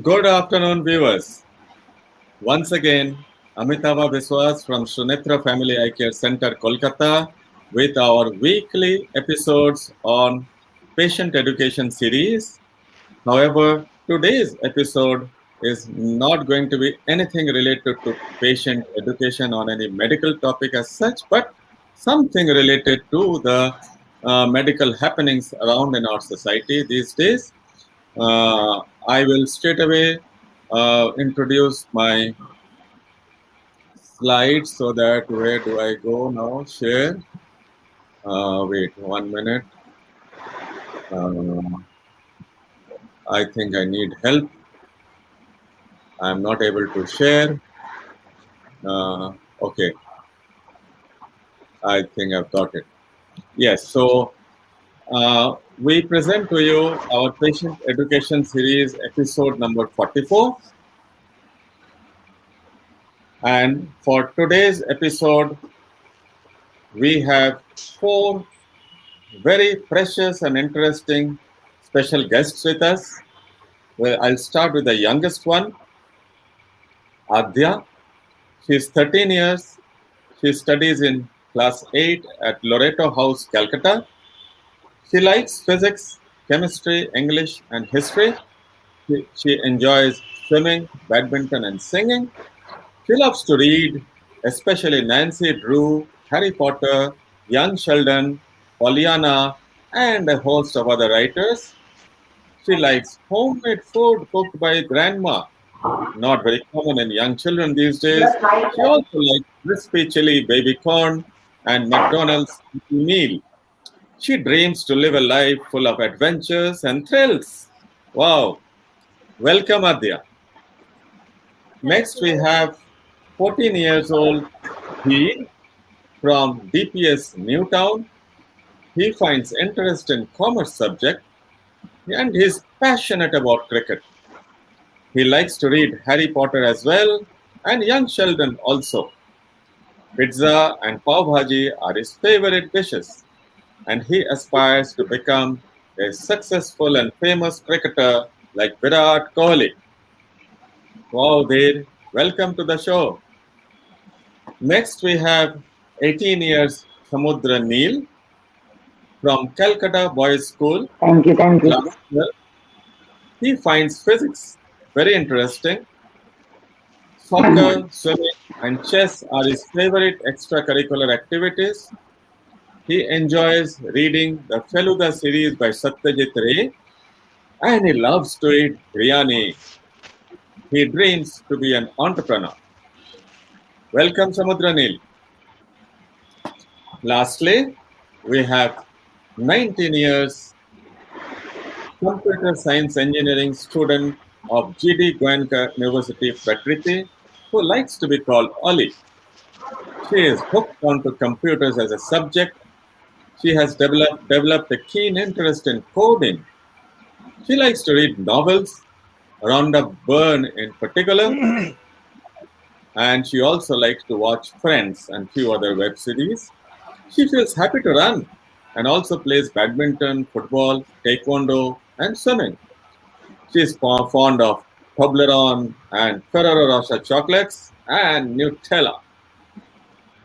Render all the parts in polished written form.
Good afternoon, viewers. Once again, Amitabha Biswas from Sunetra Family Eye Care Center, Kolkata, with our weekly episodes on patient education series. However, today's episode is not going to be anything related to patient education on any medical topic as such, but something related to the medical happenings around in our society these days. I will straight away introduce my slides so that where do I go now? Share. Wait 1 minute. Uh, I think I need help. I'm not able to share. Okay, I think I've got it. Yes, so we present to you our patient education series episode number 44. And for today's episode, we have four very precious and interesting special guests with us. Well, I'll start with the youngest one, Adya. She's 13 years. She studies in class 8 at Loreto House, Calcutta. She likes physics, chemistry, English, and history. She enjoys swimming, badminton, and singing. She loves to read, especially Nancy Drew, Harry Potter, Young Sheldon, Pollyanna, and a host of other writers. She likes homemade food cooked by grandma, not very common in young children these days. She also likes crispy chili baby corn and McDonald's meal. She dreams to live a life full of adventures and thrills. Wow! Welcome, Adya. Next, we have 14 years old he from DPS Newtown. He finds interest in commerce subject and he's passionate about cricket. He likes to read Harry Potter as well and Young Sheldon also. Pizza and pav bhaji are his favorite dishes and he aspires to become a successful and famous cricketer like Virat Kohli. Wow, Deer, welcome to the show. Next, we have 18 years Samudra Neil from Calcutta Boys School, Thank you. class 12. He finds physics very interesting. Soccer, swimming, and chess are his favorite extracurricular activities. He enjoys reading the Feluda series by Satyajit Ray and he loves to eat biryani. He dreams to be an entrepreneur. Welcome, Samudra Neil. Lastly, we have 19 years computer science engineering student of GD Goenka University, Prakriti, who likes to be called Ollie. She is hooked onto computers as a subject. She has developed a keen interest in coding. She likes to read novels, Rhonda Byrne in particular, and she also likes to watch Friends and few other web series. She feels happy to run and also plays badminton, football, taekwondo, and swimming. She is fond of Toblerone and Ferrero Rocher chocolates and Nutella.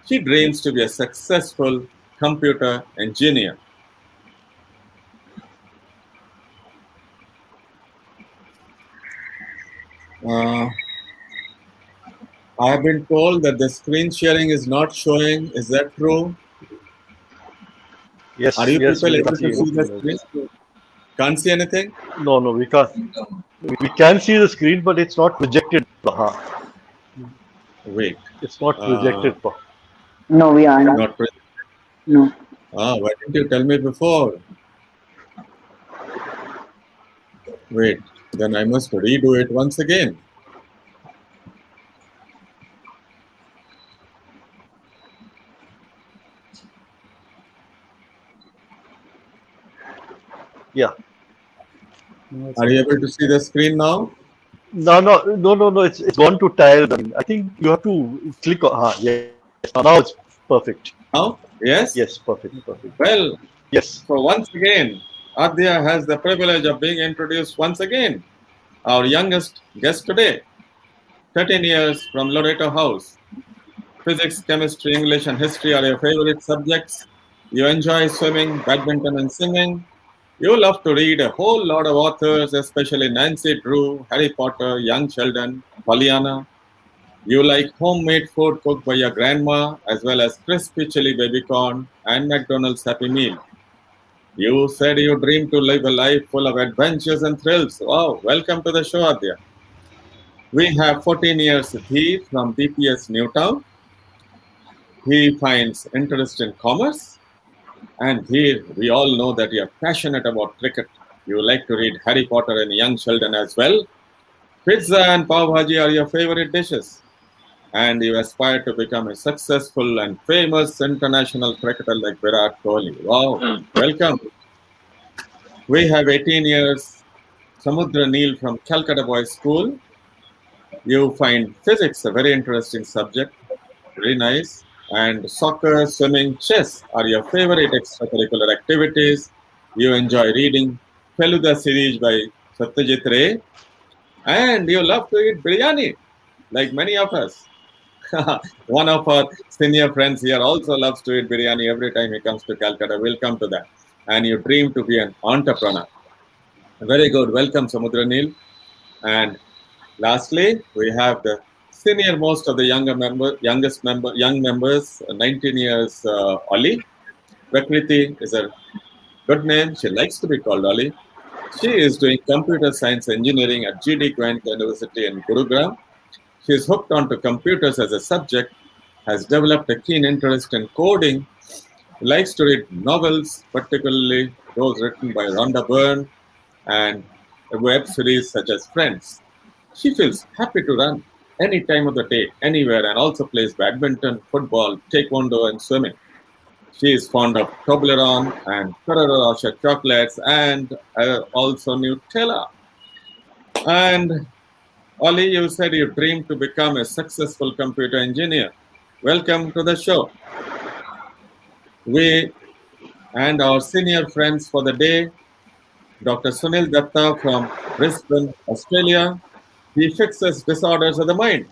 She dreams to be a successful computer engineer. Uh, I have been told that the screen sharing is not showing. Is that true? Are Yes, you yes, people we able can to see see the you. screen? Can't see anything? No, no, we can't. We can see the screen, but it's not projected. Wait. It's not Uh, projected. No, we are not. not. No. Why didn't you tell me before? Wait. Then I must redo it once again. Yeah. Are you able to see the screen now? No, no, no, no, no. It's gone to tile. I think you have to click on. Yes. Now it's perfect. Now? Yes? Yes, perfect, perfect. Well, Yes. so once again, Adya has the privilege of being introduced once again. our youngest guest today, 13 years from Loreto House. Physics, chemistry, English, and history are your favorite subjects. You enjoy swimming, badminton, and singing. You love to read a whole lot of authors, especially Nancy Drew, Harry Potter, Young Sheldon, Pollyanna. You like homemade food cooked by your grandma, as well as crispy chili baby corn and McDonald's Happy Meal. You said you dream to live a life full of adventures and thrills. Wow, welcome to the show, Adya. We have 14 years Dhi from DPS Newtown. He finds interest in commerce, and here we all know that you are passionate about cricket. You like to read Harry Potter and Young Sheldon as well. Pizza and pav bhaji are your favorite dishes, and you aspire to become a successful and famous international cricketer like Virat Kohli. Wow, welcome. We have 18 years Samudra Neil from Calcutta Boys School. You find physics a very interesting subject, very nice. And soccer, swimming, chess are your favorite extracurricular activities. You enjoy reading Feluda series by Satyajit Ray. And you love to eat biryani, like many of us. One of our senior friends here also loves to eat biryani every time he comes to Calcutta. We'll come to that. And you dream to be an entrepreneur. Very good. Welcome, Samudra Neil. And lastly, we have the senior most of the young members, 19 years, Oli. Prakriti is a good name. She likes to be called Oli. She is doing computer science engineering at GD Grant University in Gurugram. She is hooked onto computers as a subject, has developed a keen interest in coding, likes to read novels, particularly those written by Rhonda Byrne, and a web series such as Friends. She feels happy to run any time of the day, anywhere, and also plays badminton, football, taekwondo, and swimming. She is fond of Toblerone and Ferrero Rocher chocolates and also Nutella. And Ollie, you said you dream to become a successful computer engineer. Welcome to the show. We and our senior friends for the day, Dr. Sunil Datta from Brisbane, Australia. He fixes disorders of the mind.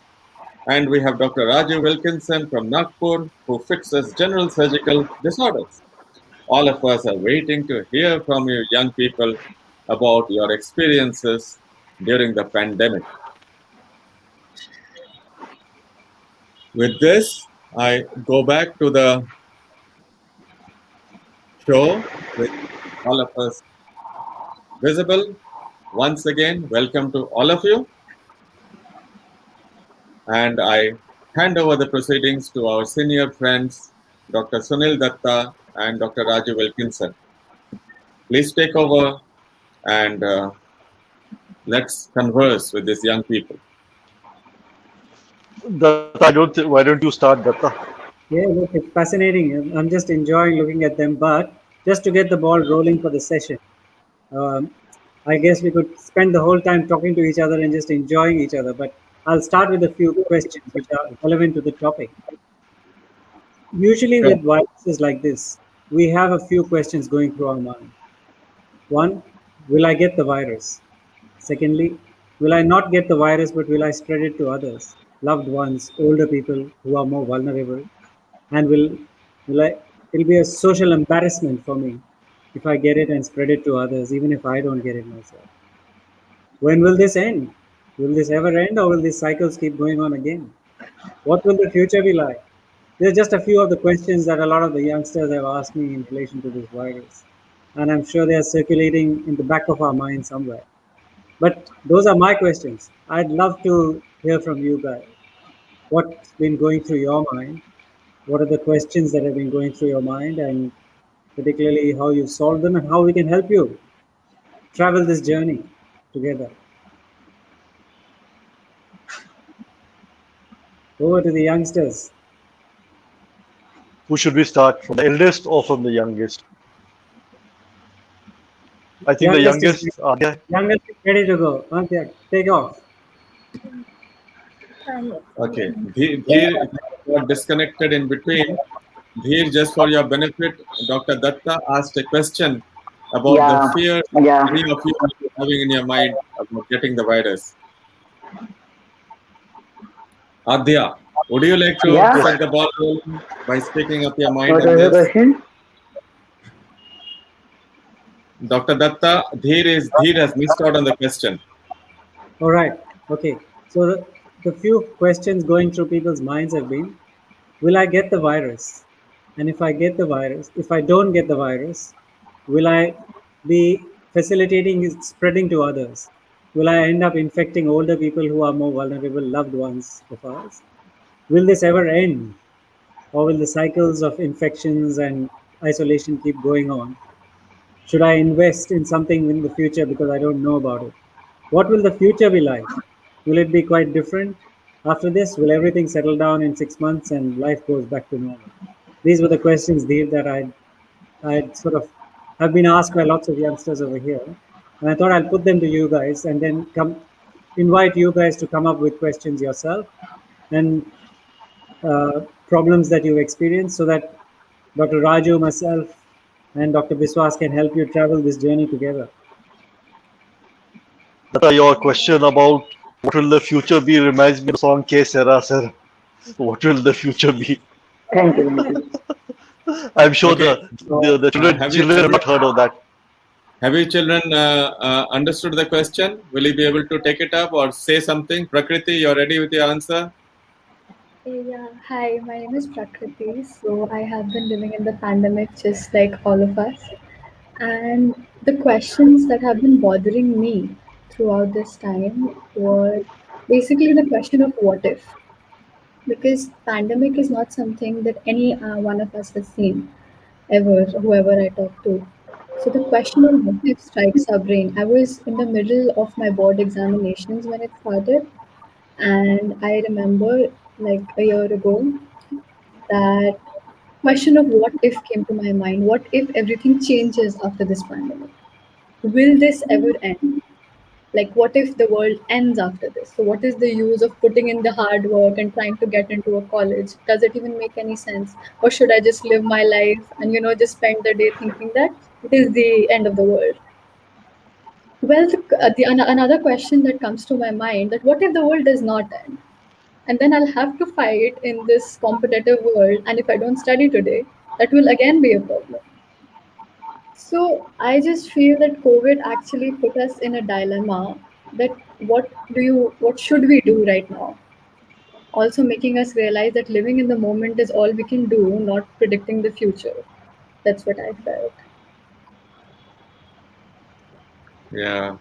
And we have Dr. Raju Wilkinson from Nagpur, who fixes general surgical disorders. All of us are waiting to hear from you, young people, about your experiences during the pandemic. With this, I go back to the show with all of us visible. Once again, welcome to all of you. And I hand over the proceedings to our senior friends, Dr. Sunil Datta and Dr. Raju Wilkinson. Please take over and let's converse with these young people. Datta, why don't you start, Datta? Yeah, look, it's fascinating. I'm just enjoying looking at them. But just to get the ball rolling for the session, um, I guess we could spend the whole time talking to each other and just enjoying each other. But I'll start with a few questions which are relevant to the topic. Usually, with viruses like this, we have a few questions going through our mind. One, will I get the virus? Secondly, will I not get the virus, but will I spread it to others, loved ones, older people who are more vulnerable? And it'll be a social embarrassment for me if I get it and spread it to others, even if I don't get it myself. When will this end? Will this ever end, or will these cycles keep going on again? What will the future be like? They're just a few of the questions that a lot of the youngsters have asked me in relation to this virus. And I'm sure they are circulating in the back of our mind somewhere. But those are my questions. I'd love to hear from you guys. What's been going through your mind? What are the questions that have been going through your mind, and particularly how you solve them and how we can help you travel this journey together? Over to the youngsters. Who should we start, from the eldest or from the youngest? I think the youngest. Youngest is ready to go. Okay, take off. Okay. Dhir got disconnected in between. Dhir, just for your benefit, Dr. Datta asked a question about the fear many of you having in your mind about getting the virus? Adya, would you like to Yeah. set the ball rolling by speaking up your mind What on was the this? question? Dr. Datta, Dheer has missed out on the question. All right. Okay. So the few questions going through people's minds have been: will I get the virus? And if I get the virus, if I don't get the virus, will I be facilitating its spreading to others? Will I end up infecting older people who are more vulnerable, loved ones of ours? Will this ever end? Or will the cycles of infections and isolation keep going on? Should I invest in something in the future because I don't know about it? What will the future be like? Will it be quite different after this? Will everything settle down in 6 months and life goes back to normal? These were the questions, Dev, that I'd sort of have been asked by lots of youngsters over here, and I thought I'll put them to you guys and then come invite you guys to come up with questions yourself and problems that you've experienced, so that Dr. Raju, myself, and Dr. Biswas can help you travel this journey together. That your question about what will the future be reminds me of the song K Sera Sir. What will the future be? Thank you, thank you. I'm sure Okay, the so the children have you children have have you not heard of that. have you children understood the question? Will you be able to take it up or say something? Prakriti, you're ready with your answer? Yeah, hi, my name is Prakriti. So I have been living in the pandemic just like all of us. And the questions that have been bothering me throughout this time were basically the question of what if. Because pandemic is not something that any one of us has seen ever, whoever I talk to. So the question of what if strikes our brain. I was in the middle of my board examinations when it started, and I remember like a year ago that question of what if came to my mind. What if everything changes after this pandemic? Will this ever end? Like, what if the world ends after this? So, what is the use of putting in the hard work and trying to get into a college? Does it even make any sense? Or should I just live my life and, just spend the day thinking that it is the end of the world? Well, another question that comes to my mind, that what if the world does not end? And then I'll have to fight in this competitive world. And if I don't study today, that will again be a problem. So I just feel that COVID actually put us in a dilemma, that what should we do right now? Also making us realize that living in the moment is all we can do, not predicting the future. That's what I felt. Yeah.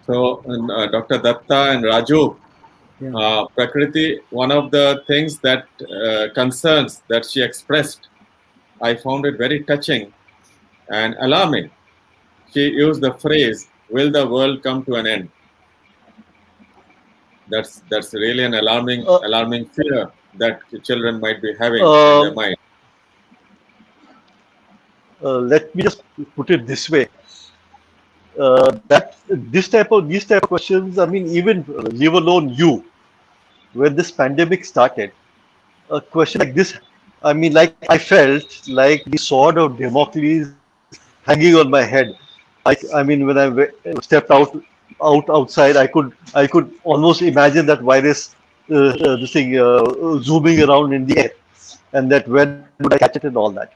So, Dr. Datta and Raju, Yeah. Prakriti, one of the things that concerns that she expressed, I found it very touching and alarming. She used the phrase, "Will the world come to an end?" That's really an Uh, alarming fear that the children might be having in their um, mind. Let me just put it this way: that these type of questions. I mean, even leave alone you, when this pandemic started, a question like this. I mean, like I felt like the sword of Damocles hanging on my head. I mean, when I stepped outside, I could almost imagine that virus, this thing, zooming around in the air, and that when would I catch it and all that.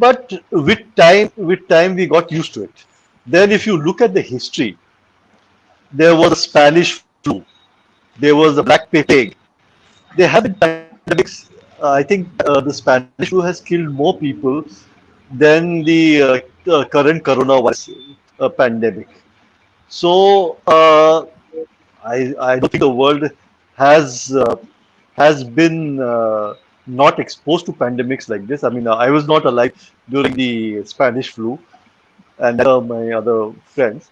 But with time, we got used to it. Then, if you look at the history, there was the Spanish flu, there was the Black Plague. There have been pandemics. I think the Spanish flu has killed more people than the current coronavirus pandemic. So I don't think the world has uh, has been not exposed to pandemics like this. I mean, I was not alive during the Spanish flu, and my other friends.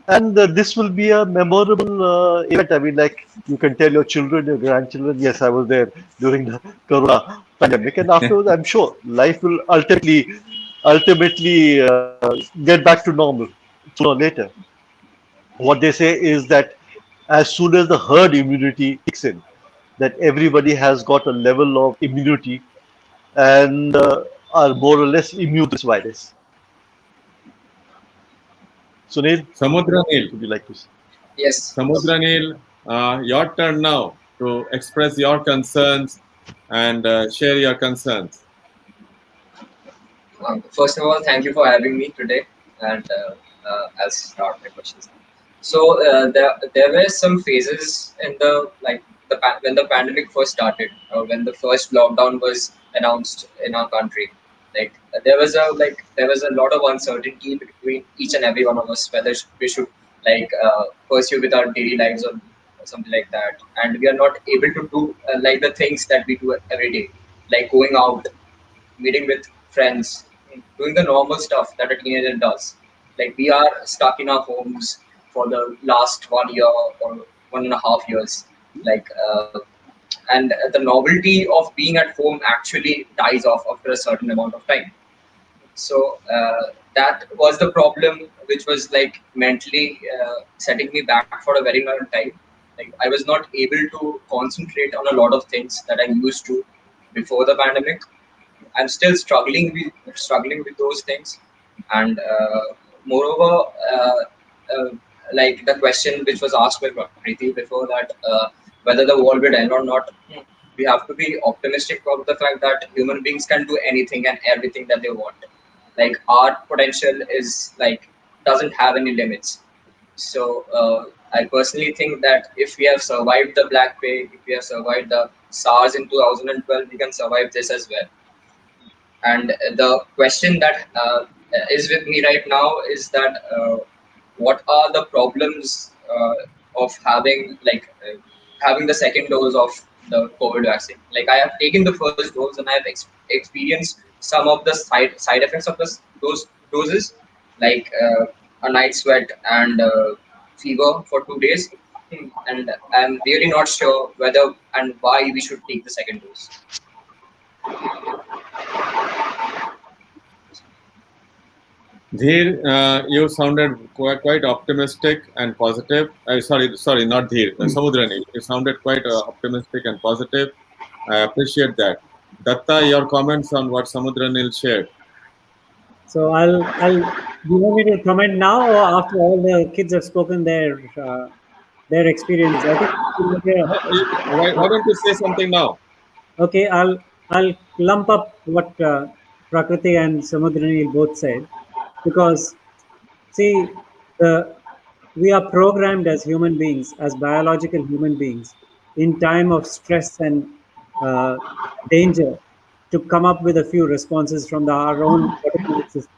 And this will be a memorable event. I mean, like you can tell your children, your grandchildren, yes, I was there during the Corona pandemic, and afterwards, I'm sure life will ultimately get back to normal sooner or later. What they say is that as soon as the herd immunity kicks in, that everybody has got a level of immunity and are more or less immune to this virus. Sunil, Samudra Nil. would you like to? Yes. Samudra Nil, your turn now to express your concerns and share your concerns. First of all, thank you for having me today, and I'll start my questions. So there were some phases in the like when the pandemic first started, when the first lockdown was announced in our country. There was a lot of uncertainty between each and every one of us whether we should pursue with our daily lives or something like that, and we are not able to do like the things that we do every day, like going out, meeting with friends, doing the normal stuff that a teenager does. Like we are stuck in our homes for the last 1 year or 1.5 years. Like, and the novelty of being at home actually dies off after a certain amount of time. So that was the problem, which was like mentally setting me back for a very long time. Like I was not able to concentrate on a lot of things that I used to before the pandemic. I'm still struggling with those things, and moreover, uh, like the question which was asked by Prakriti before that, whether the world will end or not, we have to be optimistic about the fact that human beings can do anything and everything that they want. Like our potential is like doesn't have any limits. So I personally think that if we have survived the Black Plague, if we have survived the SARS in 2012, we can survive this as well. And the question that is with me right now is that what are the problems of having the second dose of the COVID vaccine? Like I have taken the first dose and I have experienced some of the side effects of those doses, like a night sweat and fever for 2 days. And I'm really not sure whether and why we should take the second dose. Dheer, you sounded quite optimistic and positive. Sorry, not Dheer. Samudrani, you sounded quite optimistic and positive. I appreciate that. Datta, your comments on what Samudranil shared. So do you want me to comment now or after all the kids have spoken their experience? I think Why don't you say something now? okay, I'll lump up what Prakriti and Samudranil both said, because see, the we are programmed as human beings, as biological human beings, in time of stress and uh, danger, to come up with a few responses from our own autonomic system.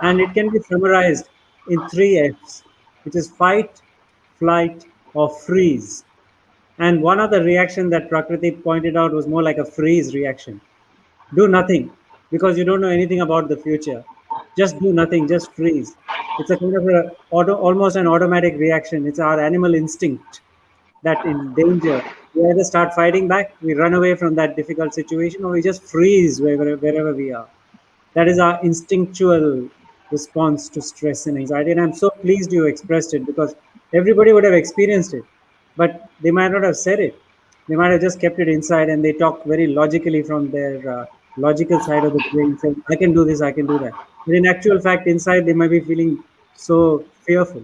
And it can be summarized in three F's, which is fight, flight, or freeze. And one other reaction that Prakriti pointed out was more like a freeze reaction. Do nothing, because you don't know anything about the future. Just do nothing, just freeze. It's a kind of almost an automatic reaction. It's our animal instinct that in danger, we either start fighting back, we run away from that difficult situation, or we just freeze wherever we are. That is our instinctual response to stress and anxiety. And I'm so pleased you expressed it, because everybody would have experienced it, but they might not have said it. They might have just kept it inside and they talk very logically from their logical side of the brain, saying, I can do this, I can do that. But in actual fact, inside, they might be feeling so fearful.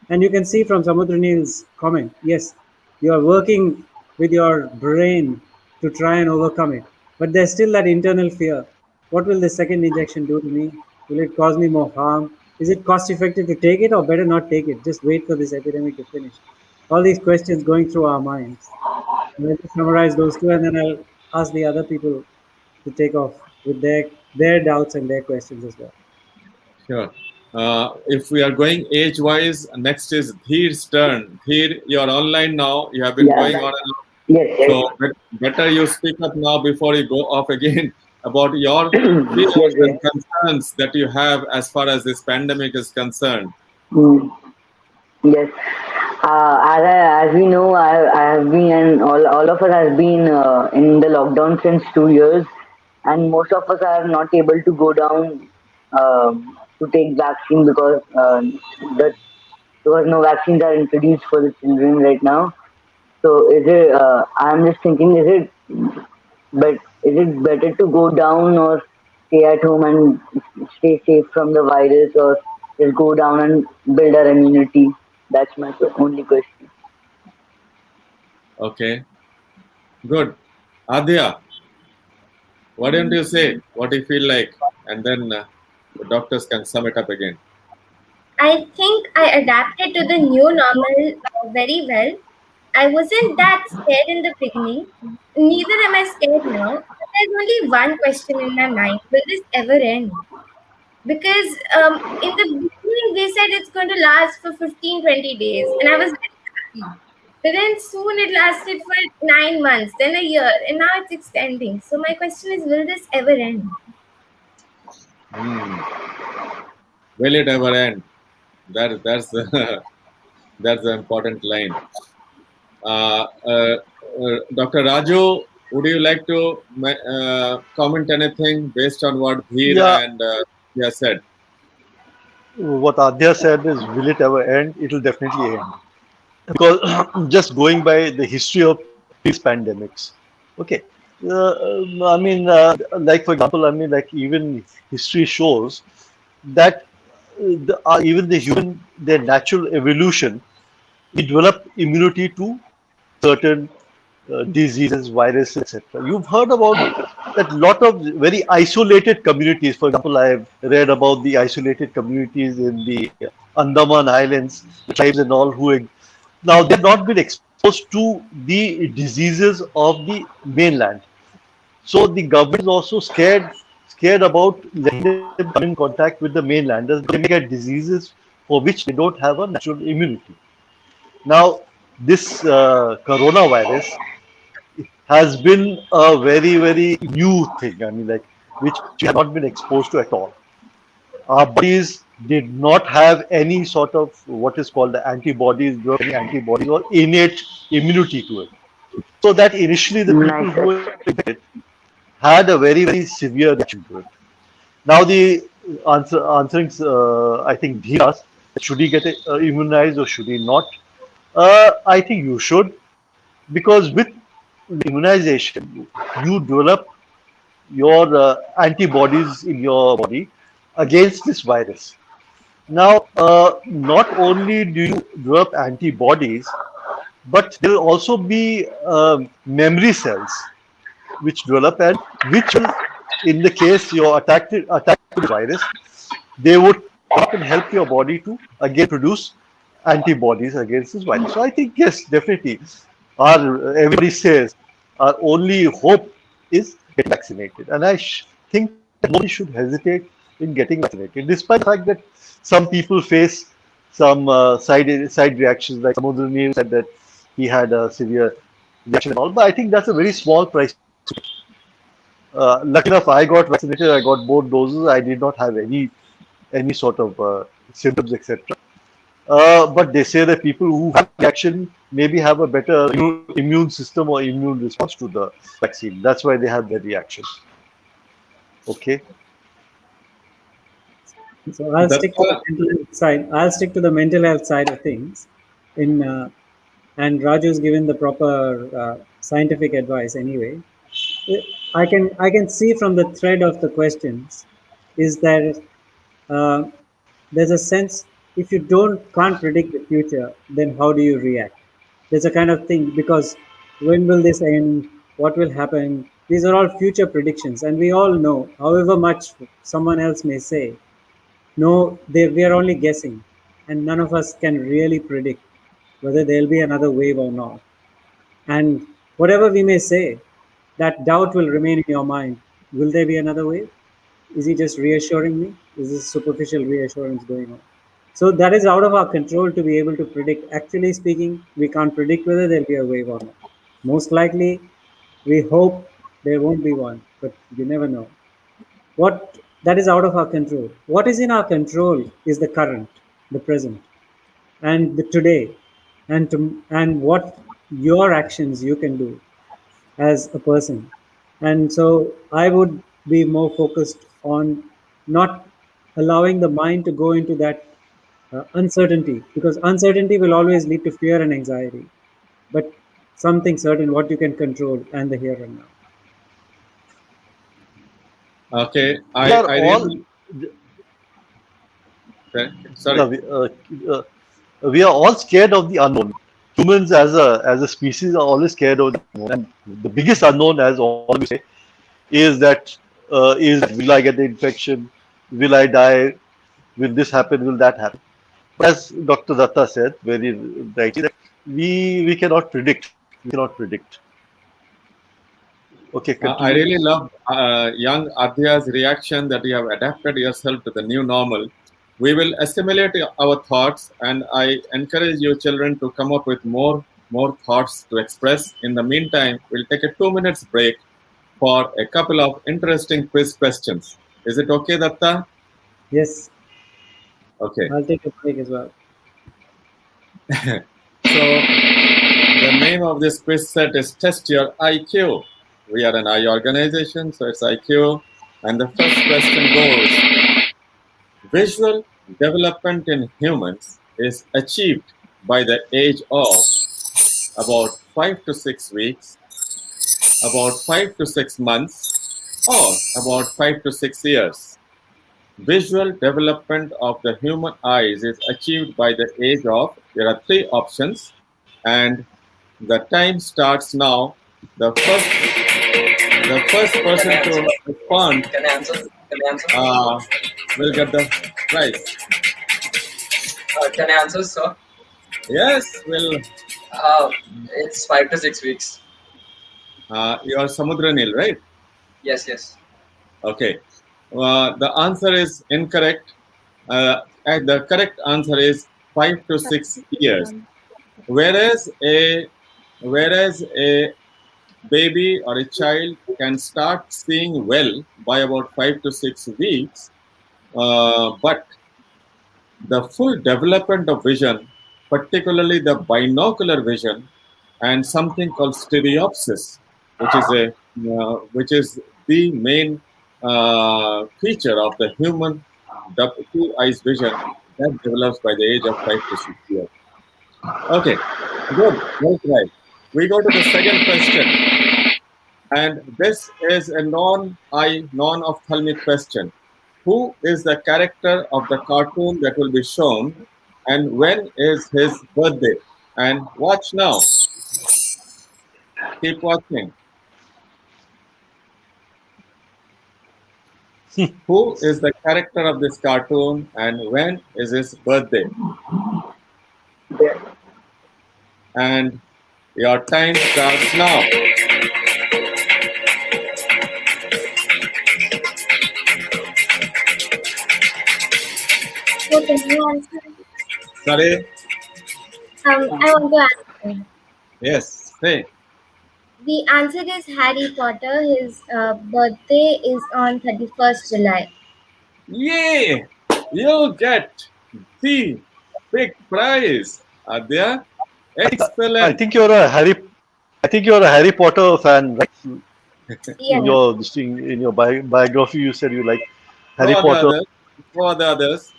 And you can see from Samudranil's comment, yes, you are working with your brain to try and overcome it. But there's still that internal fear. What will the second injection do to me? Will it cause me more harm? Is it cost effective to take it or better not take it? Just wait for this epidemic to finish. All these questions going through our minds. I'll just summarize those two and then I'll ask the other people to take off with their doubts and their questions as well. Sure. If we are going age-wise, next is Dheer's turn. Dheer, you are online now. You have been Yeah. going on and on. Yes. So better you speak up now before you go off again about your Yes. fears Yes. and concerns that you have as far as this pandemic is concerned. Mm, yes. As we know, I have been, and all of us have been in the lockdown since 2 years, and most of us are not able to go down to take vaccine the because no vaccines are introduced for the children right now. So is it? I'm just thinking, but is it better to go down or stay at home and stay safe from the virus, or Just go down and build our immunity. That's my only question. Okay, good. Adya, why don't you say what you feel like, and then the doctors can sum it up again. I think I adapted to the new normal very well. I wasn't that scared in the beginning. Neither am I scared now. But there's only one question in my mind: will this ever end? Because in the beginning they said it's going to last for 15-20 days, and I was very happy. But then soon it lasted for 9 months, then a year, and now it's extending. So my question is, will this ever end? Hmm. Will it ever end? That's the that's the important line. Dr. Raju, would you like to comment anything based on what Dheer Yeah, and Dia said? what Adya said is, will it ever end? It will definitely end. Because just going by the history of previous pandemics, okay. I mean, like for example, I mean, like even history shows that even the human, their natural evolution, we develop immunity to certain diseases, viruses, etc. You've heard about that lot of very isolated communities. For example, I've read about the isolated communities in the Andaman Islands, the tribes and all who now they've not been exposed to the diseases of the mainland. So the government is also scared about letting them come in contact with the mainlanders. They may get diseases for which they don't have a natural immunity. Now, this coronavirus has been a very, very new thing. I mean, like, which we have not been exposed to at all. Our bodies did not have any sort of what is called the antibodies, any antibodies or innate immunity to it. So that initially the Nice. people who were infected had a very, very severe reaction to it. Now the answering, I think, Dheer asked, should he get immunized or should he not? I think you should, because with the immunization, you develop your antibodies in your body against this virus. Now, not only do you develop antibodies, but there will also be memory cells which develop and which will, in the case you're attacked with the virus, they would come up and help your body to again produce antibodies against this virus. So I think yes, definitely. Our everybody says our only hope is getting vaccinated, and think that nobody should hesitate in getting vaccinated, despite the fact that some people face some side reactions. Like Samudra said that he had a severe reaction and all, but I think that's a very small price. Lucky enough, I got vaccinated. I got both doses. I did not have any sort of symptoms, etc. But they say that people who have reaction maybe have a better immune system or immune response to the vaccine. That's why they have their reaction. Okay. So I'll That's stick to the mental health side. I'll stick to the mental health side of things. In and Raju's given the proper scientific advice anyway. I can see from the thread of the questions is that uh, there's a sense, if you don't can't predict the future, then how do you react? There's a kind of thing, because when will this end? What will happen? These are all future predictions, and we all know, however much someone else may say, no, we are only guessing, and none of us can really predict whether there'll be another wave or not. And whatever we may say, that doubt will remain in your mind. Will there be another wave? Is he just reassuring me? Is this superficial reassurance going on? So that is out of our control to be able to predict. Actually speaking, we can't predict whether there'll be a wave or not. Most likely, we hope there won't be one, but you never know. What that is out of our control. What is in our control is the current, the present, and the today, and what your actions you can do as a person. And so I would be more focused on not allowing the mind to go into that uncertainty, because uncertainty will always lead to fear and anxiety. But something certain, what you can control, and the here and now. okay. We are I all really Sorry. Yeah, uh, we are all scared of the unknown. Humans as a species are always scared of the unknown. And the biggest unknown, as all of you say, is will I get the infection? Will I die? Will this happen? Will that happen? But as Dr. Datta said very rightly, that we cannot predict. We cannot predict. Okay, I continue. really love young Adhya's reaction that you have adapted yourself to the new normal. We will assimilate our thoughts, and I encourage you children to come up with more thoughts to express. In the meantime, we'll take a 2 minutes break for a couple of interesting quiz questions. Is it okay, Datta? Yes, Okay. I'll take a break as well. So the name of this quiz set is Test Your IQ. We are an I organization, so it's IQ. And the first question goes: visual development in humans is achieved by the age of about 5 to 6 weeks, about 5 to 6 months, or about 5 to 6 years. Visual development of the human eyes is achieved by the age of, there are three options, and the time starts now. The first Can I person answer? to respond Can I answer? Can I answer? uh, will get the prize. Can I answer, sir? Yes, will. Uh, it's 5 to 6 weeks. You are Samudranil, right? Yes, yes. Okay. The answer is incorrect. And the correct answer is 5 to 6 years. Whereas a whereas a baby or a child can start seeing well by about 5 to 6 weeks, but the full development of vision, particularly the binocular vision, and something called stereopsis, which is the main feature of the human two eyes vision that develops by the age of 5 to 6 years. Okay, good, well tried. We go to the second question, and this is a non-ophthalmic question. Who is the character of the cartoon that will be shown, and when is his birthday? And watch now. Keep watching. Who is the character of this cartoon, and when is his birthday? And your time starts now. So can you answer? Sorry. I want to answer. Yes. Say. The answer is Harry Potter. His birthday is on 31st July. Yay! You get the big prize, Adya. I Excellent. think you're a Harry. I think you're a Harry Potter fan, right? In Yeah. your this thing, in your biography, you said you like So Harry are the Potter. others. So are the others.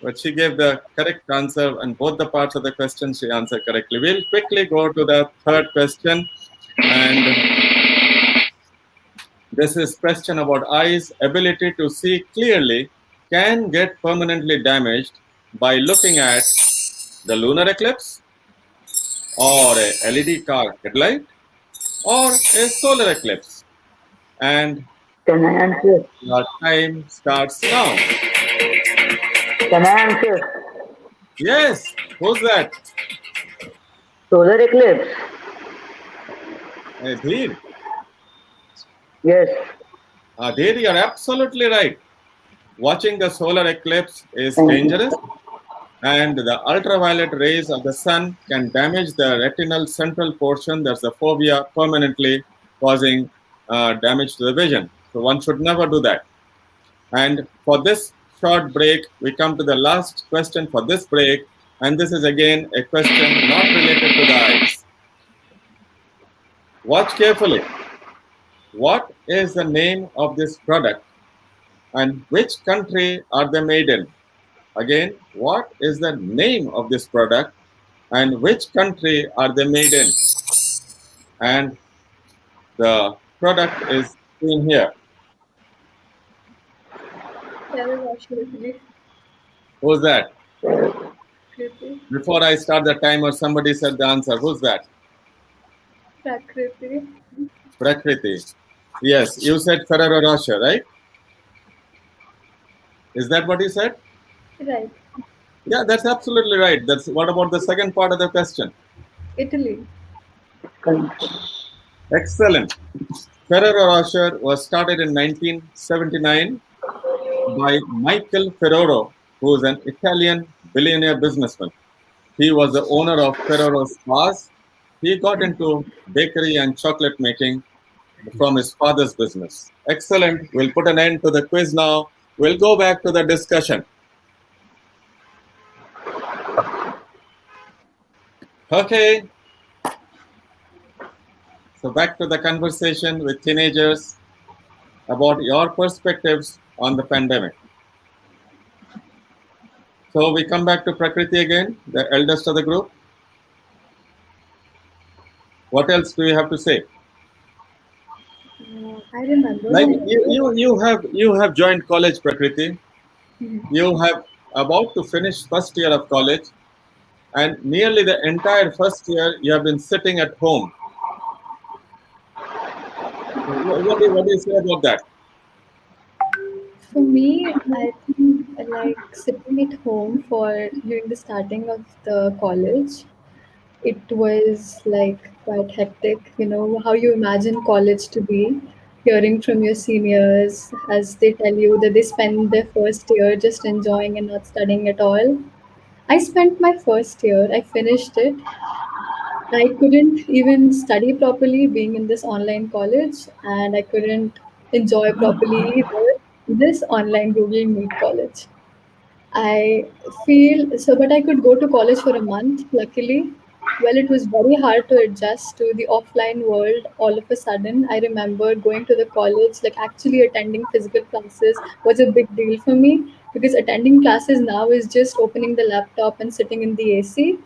But she gave the correct answer, and both the parts of the question she answered correctly. We'll quickly go to the third question, and this is question about eyes. Ability to see clearly can get permanently damaged by looking at the lunar eclipse, or a LED car headlight, or a solar eclipse. And Can I answer? your time starts now. Can I answer? Yes, who's that? Solar eclipse. Dheer. Yes. Dheer, you're absolutely right. Watching the solar eclipse is Thank you. dangerous, and the ultraviolet rays of the sun can damage the retinal central portion, that's the fovea, permanently causing damage to the vision. So one should never do that. And for this short break, we come to the last question for this break, and this is again a question not related to the eyes. Watch carefully. What is the name of this product, and which country are they made in? Again, what is the name of this product, and which country are they made in? And the product is seen here. Never watched it. Who's that? Prakriti. Before I start the timer, somebody said the answer. Who's that? Prakriti. Prakriti. Yes, you said Ferrero Rocher, right? Is that what you said? Right. Yeah, that's absolutely right. That's what about the second part of the question? Italy. Excellent. Ferrero Rocher was started in 1979 by Michael Ferrero, who is an Italian billionaire businessman. He was the owner of Ferrero Stars. He got into bakery and chocolate making from his father's business. Excellent. We'll put an end to the quiz now. We'll go back to the discussion. Okay, so back to the conversation with teenagers about your perspectives on the pandemic. So we come back to Prakriti again, the eldest of the group. What else do you have to say? I remember Like when you have joined college, Prakriti. Mhm. You have about to finish first year of college, and nearly the entire first year you have been sitting at home. What do you say about that? For me, I think like sitting at home for during the starting of the college, it was like quite hectic. You know how you imagine college to be, hearing from your seniors as they tell you that they spend their first year just enjoying and not studying at all. I spent my first year, I finished it. I couldn't even study properly being in this online college, and I couldn't enjoy properly either in this online Google Meet college. I feel so, but I could go to college for a month, luckily. Well, it was very hard to adjust to the offline world all of a sudden. I remember going to the college, like actually attending physical classes was a big deal for me because attending classes now is just opening the laptop and sitting in the AC.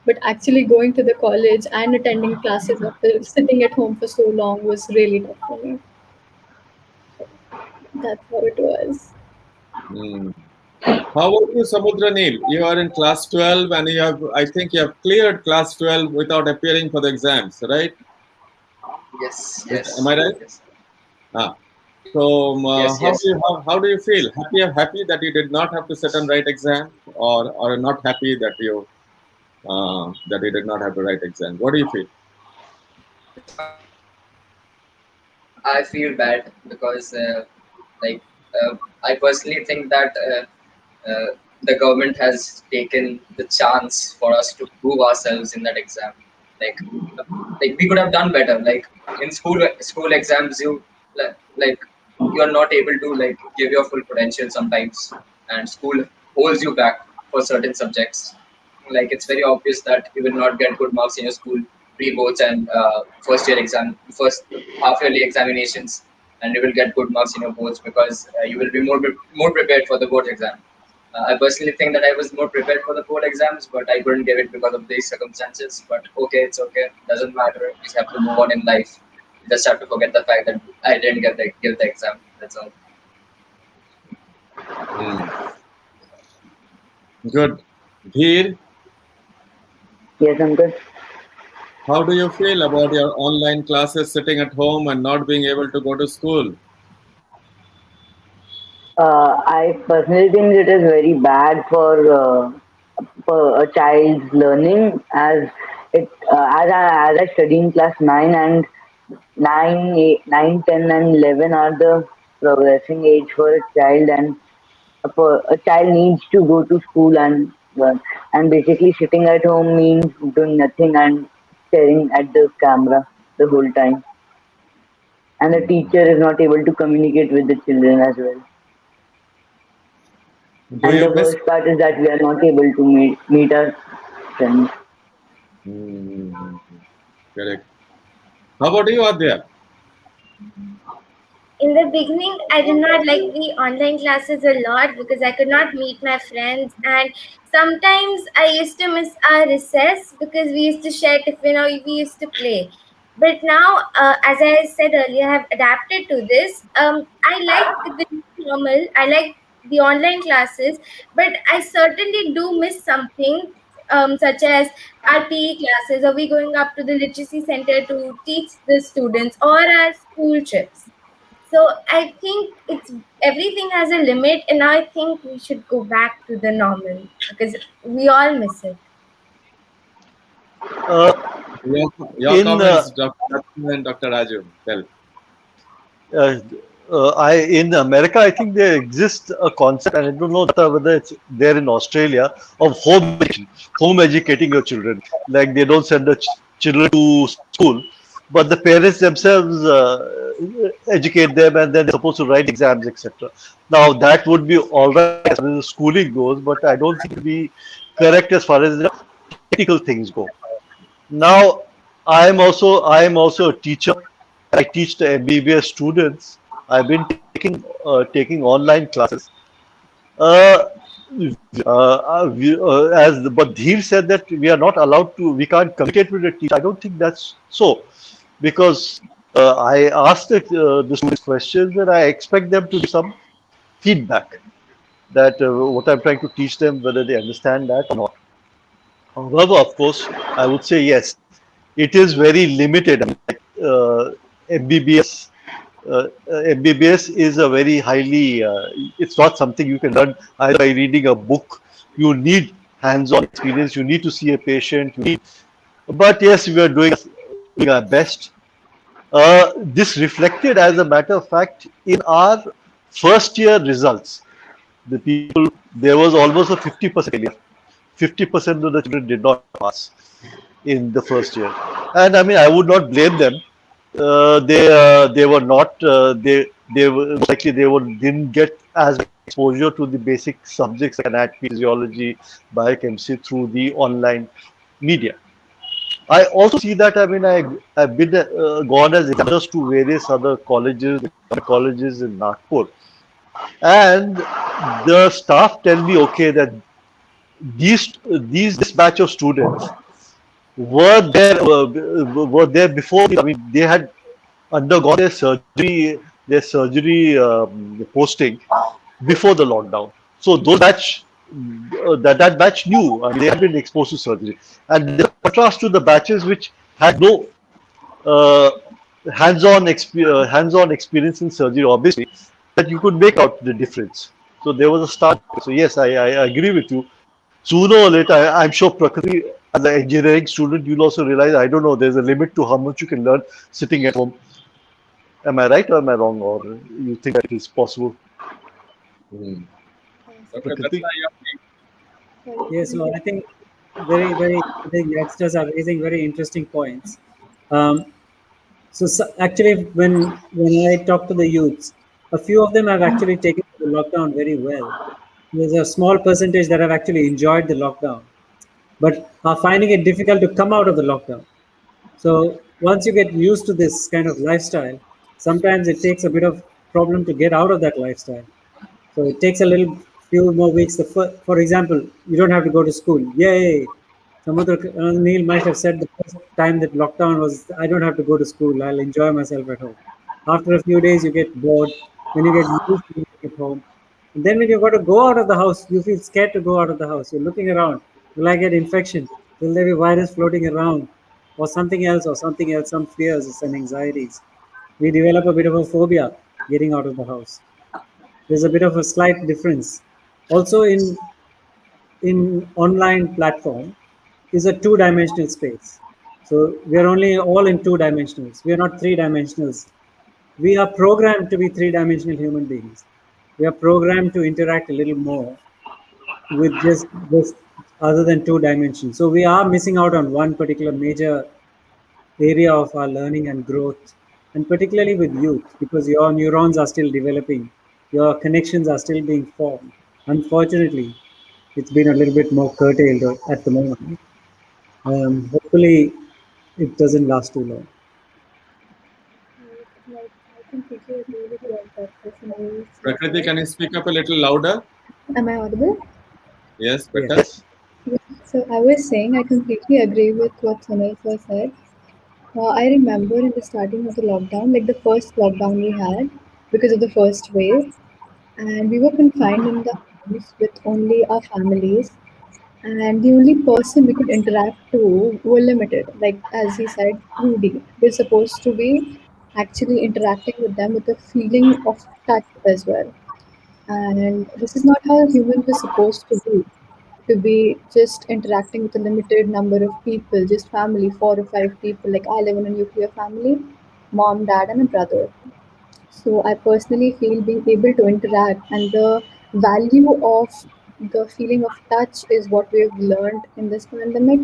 But actually going to the college and attending classes after sitting at home for so long was really tough for me. That's what it was. Hmm. How about you, Samudra Neel? You are in class 12 and I think you have cleared class 12 without appearing for the exams, right? Yes, Am yes, I right? yes, Ah. So, yes, how do yes. you how do you feel? Happy that you did not have to sit and write exam, or not happy that you did not have to write exam? What do you feel? I feel bad because, like, I personally think that the government has taken the chance for us to prove ourselves in that exam. Like, like we could have done better. Like in school exams, like you are not able to like give your full potential sometimes, and school holds you back for certain subjects. Like it's very obvious that you will not get good marks in your school pre-boards and first half yearly examinations, and you will get good marks in your boards because you will be more prepared for the board exam. I personally think that I was more prepared for the board exams, but I couldn't give it because of these circumstances. But okay, it's okay. Doesn't matter. We just have to move on in life. We just have to forget the fact that I didn't give the exam. That's all. Hmm. Good. Dheer, Yes, Uncle. how do you feel about your online classes sitting at home and not being able to go to school? I personally think it is very bad for a child's learning as I study in class 9 and 9, 10 and 11 are the progressing age for a child, and a child needs to go to school and learn, and basically sitting at home means doing nothing and staring at the camera the whole time, and the teacher is not able to communicate with the children as well. Do And you the miss? worst part is that we are not able to meet our friends. Hmm. Correct. How about you, Adya? In the beginning, I did not like the online classes a lot because I could not meet my friends, and sometimes I used to miss our recess because we used to share tiffin or we used to play. But now, as I said earlier, I have adapted to this. I like the new normal. I like the online classes, but I certainly do miss something, such as our PE classes. Are we going up to the literacy center to teach the students, or our school trips? So I think it's everything has a limit, and I think we should go back to the normal because we all miss it. Uh, Your in comments, Dr. Ratna and Dr. Raju. Well, uh, I in America, I think there exists a concept, and I don't know whether it's there in Australia, of home education, home educating your children. Like they don't send the children to school, but the parents themselves educate them, and then they're supposed to write exams, etc. Now that would be all right as far as the schooling goes, but I don't think it would be correct as far as the technical things go. Now, I am also a teacher. I teach the MBBS students. I've been taking online classes. Uh, but Dheer said that we are not allowed to. We can't communicate with the teacher. I don't think that's so, because I ask the students questions and I expect them to give some feedback that what I'm trying to teach them, whether they understand that or not. However, of course, I would say yes, it is very limited. I mean, MBBS, MBBS is a very highly. It's not something you can learn either by reading a book. You need hands-on experience. You need to see a patient. You need, but yes, we are doing our best. This reflected, as a matter of fact, in our first year results. The people, there was almost a 50% failure. 50% of the children did not pass in the first year, and I mean I would not blame them. They were not they were most likely didn't get as much exposure to the basic subjects like anatomy, physiology, biochemistry through the online media. I also see that. I mean, I've been gone as examiners to various other colleges in Nagpur, and the staff tell me, okay, that these this batch of students were there before. I mean, they had undergone their surgery posting before the lockdown. So those batch that batch knew. I mean, they had been exposed to surgery, and the contrast to the batches which had no uh, hands-on experience in surgery. Obviously, that you could make out the difference. So there was a start. So yes, I agree with you. Sooner or later, I'm sure Prakriti, as an engineering student, you'll also realize, I don't know, there's a limit to how much you can learn sitting at home. Am I right or am I wrong? Or you think that it is possible? hmm. Dr. Sorry. Prakriti? Ratna, your take. Sorry. Yes, so I think I think youngsters are raising very interesting points. Um, so actually, when I talk to the youths, a few of them have actually taken the lockdown very well. There's a small percentage that have actually enjoyed the lockdown, but are finding it difficult to come out of the lockdown. So once you get used to this kind of lifestyle, sometimes it takes a bit of problem to get out of that lifestyle. So it takes a little few more weeks. For example, you don't have to go to school. Yay! Neil might have said the first time that lockdown was, I don't have to go to school. I'll enjoy myself at home. After a few days, you get bored. When you get used to being at home, and then when you've got to go out of the house, you feel scared to go out of the house. You're looking around. Will I get infection? Will there be virus floating around, or something else, some fears, some anxieties? We develop a bit of a phobia getting out of the house. There's a bit of a slight difference. Also, in online platform is a two-dimensional space. So we are only all in two dimensionals. We are not three dimensionals. We are programmed to be three-dimensional human beings. We are programmed to interact a little more with just other than two dimensions. So we are missing out on one particular major area of our learning and growth, and particularly with youth, because your neurons are still developing, your connections are still being formed. Unfortunately, it's been a little bit more curtailed at the moment. Hopefully, it doesn't last too long. Like, I completely agree with what Dr. Sunil Prakriti, said. can you speak up a little louder? Am I audible? Yes, better. Yes. Yes. Yeah. So I was saying I completely agree with what Sunil sir said. I remember in the starting of the lockdown, like the first lockdown we had because of the first wave. and we were confined in the house with only our families, and the only person we could interact to were limited. Like as he said, 2D. We're supposed to be actually interacting with them with a feeling of touch as well. And this is not how humans were supposed to be just interacting with a limited number of people, just family, 4 or 5 people. Like I live in a nuclear family, mom, dad, and a brother. So I personally feel being able to interact and the value of the feeling of touch is what we have learned in this pandemic,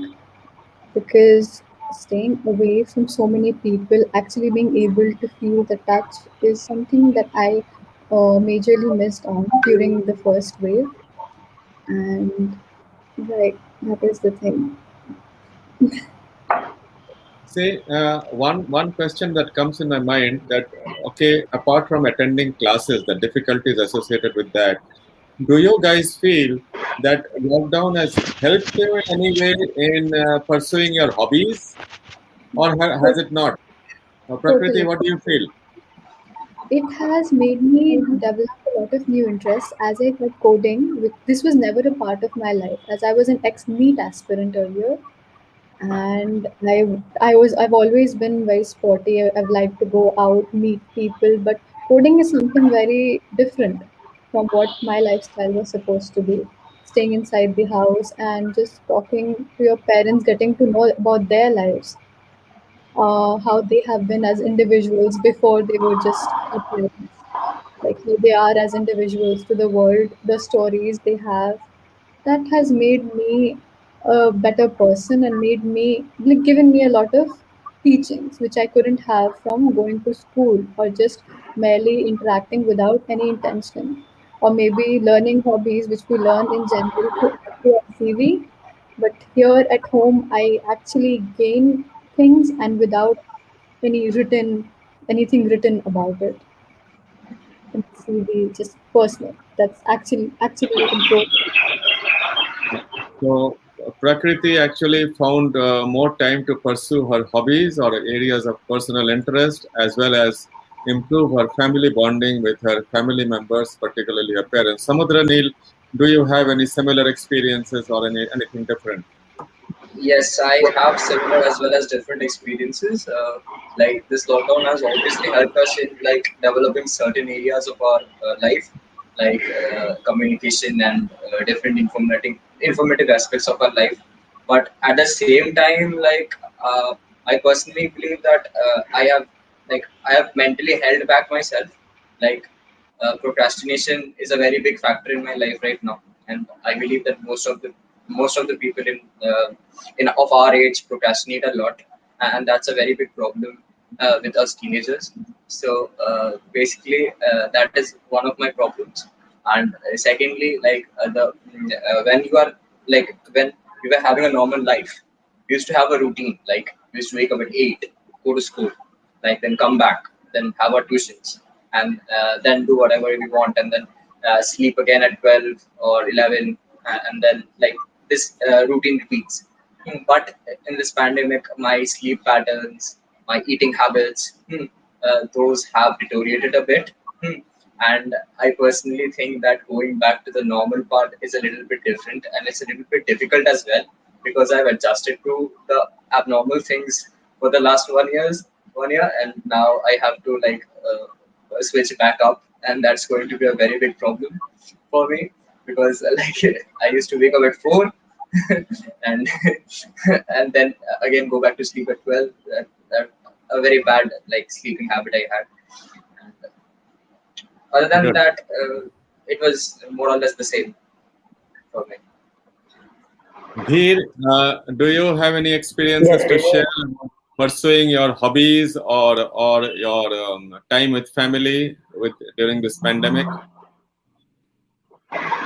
because staying away from so many people, actually being able to feel the touch is something that I majorly missed on during the first wave. And right, that is the thing. See, one question that comes in my mind that okay, apart from attending classes, the difficulties associated with that, do you guys feel that lockdown has helped you in any way in pursuing your hobbies, or has it not? Prakriti, Totally. what do you feel? It has made me develop a lot of new interests as I got coding. This was never a part of my life, as I was an ex-NEET aspirant earlier, and I've always been very sporty. I've liked to go out, meet people, but coding is something very different from what my lifestyle was supposed to be. Staying inside the house and just talking to your parents, getting to know about their lives, how they have been as individuals before they were just our parents, like who they are as individuals to the world, the stories they have. That has made me a better person and made me, like, given me a lot of teachings which I couldn't have from going to school or just merely interacting without any intention, or maybe learning hobbies which we learn in general to add to our CV. But here at home, I actually gain things and without any written anything written about it in the CV, just personal. That's actually a growth. So, Prakriti actually found more time to pursue her hobbies or areas of personal interest, as well as improve her family bonding with her family members, particularly her parents. Samudra Neil, do you have any similar experiences or anything different? Yes, I have similar as well as different experiences. Like this lockdown has obviously helped us in like developing certain areas of our life, like communication and different informative aspects of our life. But at the same time, like I personally believe that I have mentally held back myself. Like procrastination is a very big factor in my life right now, and I believe that most of the people in of our age procrastinate a lot, and that's a very big problem with us teenagers. So that is one of my problems. And secondly, like when you are when you were having a normal life, we used to have a routine. Like we used to wake up at 8, go to school, like then come back, then have our tuitions, and then do whatever we want, and then sleep again at 12 or 11, and then like this routine repeats. But in this pandemic, my sleep patterns, my eating habits, those have deteriorated a bit. And I personally think that going back to the normal part is a little bit different, and it's a little bit difficult as well, because I've adjusted to the abnormal things for the last 1 year, and now I have to switch back up, and that's going to be a very big problem for me, because I used to wake up at 4 and and then again go back to sleep at 12. That a very bad like sleeping habit I had. And other than Good. that, it was more or less the same for me. Dheer, do you have any experiences Yes, to share pursuing your hobbies or your time with family with during this pandemic?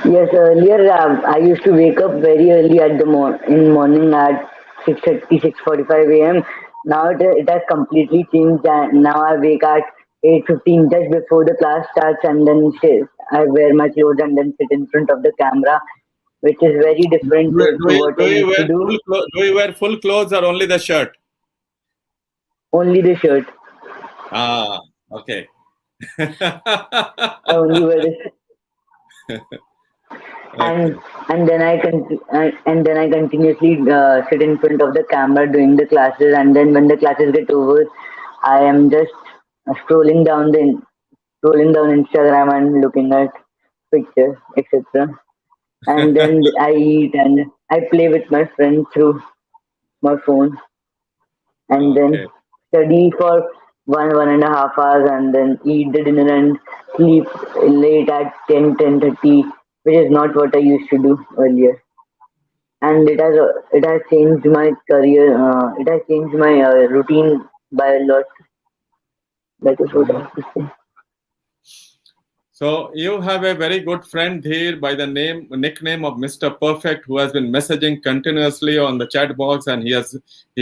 yes. Earlier, I used to wake up very early at the in morning at 6:30, 6:45 a.m. Now it has completely changed. And now I wake at 8:15 just before the class starts, and then I wear my clothes and then sit in front of the camera, which is very different to what I used to do. Do you wear full clothes or only the shirt? Only the shirt. Ah, okay. I only wear this. and Okay. and then I continuously sit in front of the camera doing the classes, and then when the classes get over, I am just scrolling down scrolling down Instagram and looking at pictures, etc. And then I eat and I play with my friends through my phone, and then Okay. study for 1.5 hours, and then eat the dinner and sleep late at 10:30, which is not what I used to do earlier. And it has changed my career. It has changed my routine by a lot. That is what I Mhm. have to say. So you have a very good friend here by the nickname of Mr. Perfect, who has been messaging continuously on the chat box, and he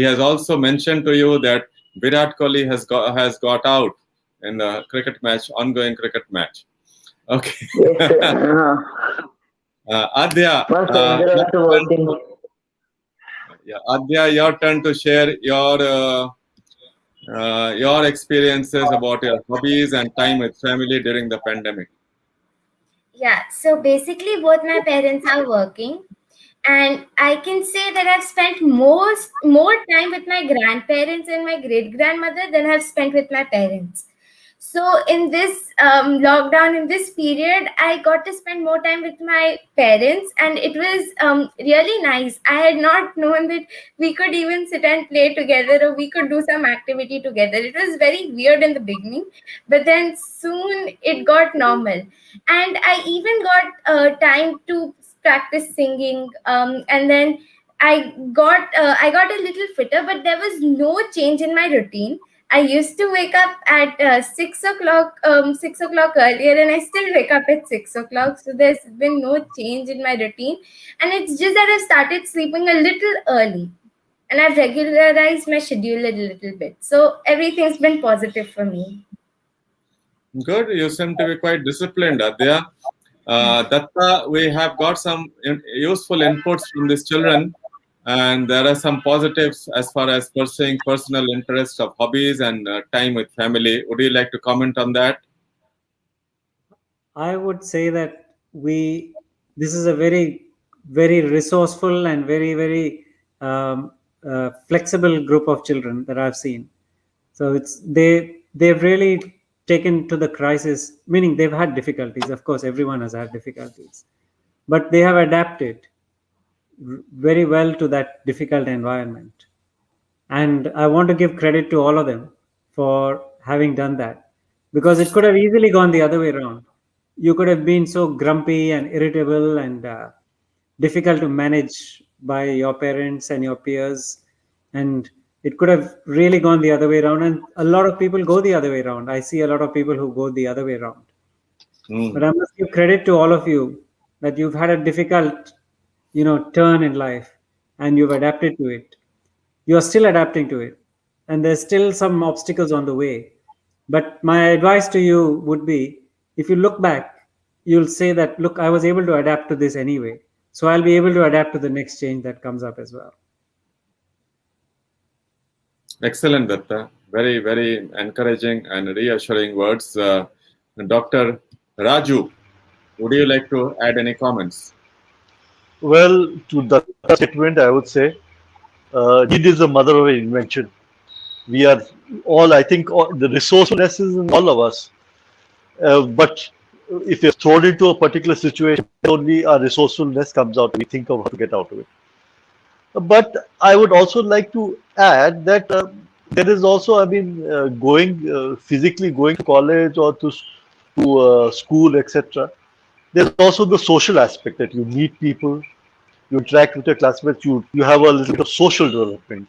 has also mentioned to you that Virat Kohli has got out in the cricket match, ongoing cricket match. Okay. Yes, Adya, my friends are your also turn watching. to, yeah, Adya, your turn to share your experiences about your hobbies and time with family during the pandemic. Yeah, so basically, both my parents are working, and I can say that I've spent more time with my grandparents and my great grandmother than I've spent with my parents. So in this lockdown, in this period, I got to spend more time with my parents, and it was really nice. I had not known that we could even sit and play together, or we could do some activity together. It was very weird in the beginning, but then soon it got normal, and I even got time to practice singing. And then I got a little fitter, but there was no change in my routine. I used to wake up at 6 o'clock, 6 o'clock earlier, and I still wake up at 6 o'clock. So there's been no change in my routine, and it's just that I've started sleeping a little early, and I've regularized my schedule a little bit. So everything's been positive for me. Good. You seem to be quite disciplined, Adya. Datta, we have got some useful inputs from these children, and there are some positives as far as pursuing personal interests of hobbies and time with family. Would you like to comment on that? I would say that this is a very resourceful and very flexible group of children that I've seen. So they've really taken to the crisis, meaning they've had difficulties. Of course, everyone has had difficulties, but they have adapted very well to that difficult environment. And I want to give credit to all of them for having done that, because it could have easily gone the other way around. You could have been so grumpy and irritable and difficult to manage by your parents and your peers, and it could have really gone the other way around. And a lot of people go the other way around. I see a lot of people who go the other way around. But Hmm. I must give credit to all of you that you've had a difficult, turn in life, and you've adapted to it. You are still adapting to it, and there's still some obstacles on the way. But my advice to you would be, if you look back, you'll say that, look, I was able to adapt to this anyway, so I'll be able to adapt to the next change that comes up as well. Excellent, Datta. Very, very encouraging and reassuring words. Dr. Raju, would you like to add any comments? Well, to that statement, I would say need is the mother of invention. We are all, I think, the resourcefulness is in all of us. But if you're thrown into a particular situation, only our resourcefulness comes out. We think of how to get out of it. But I would also like to add that there is also, I mean, going physically going to college or to school, etc. There's also the social aspect that you meet people, you interact with your classmates, you have a little bit of social development,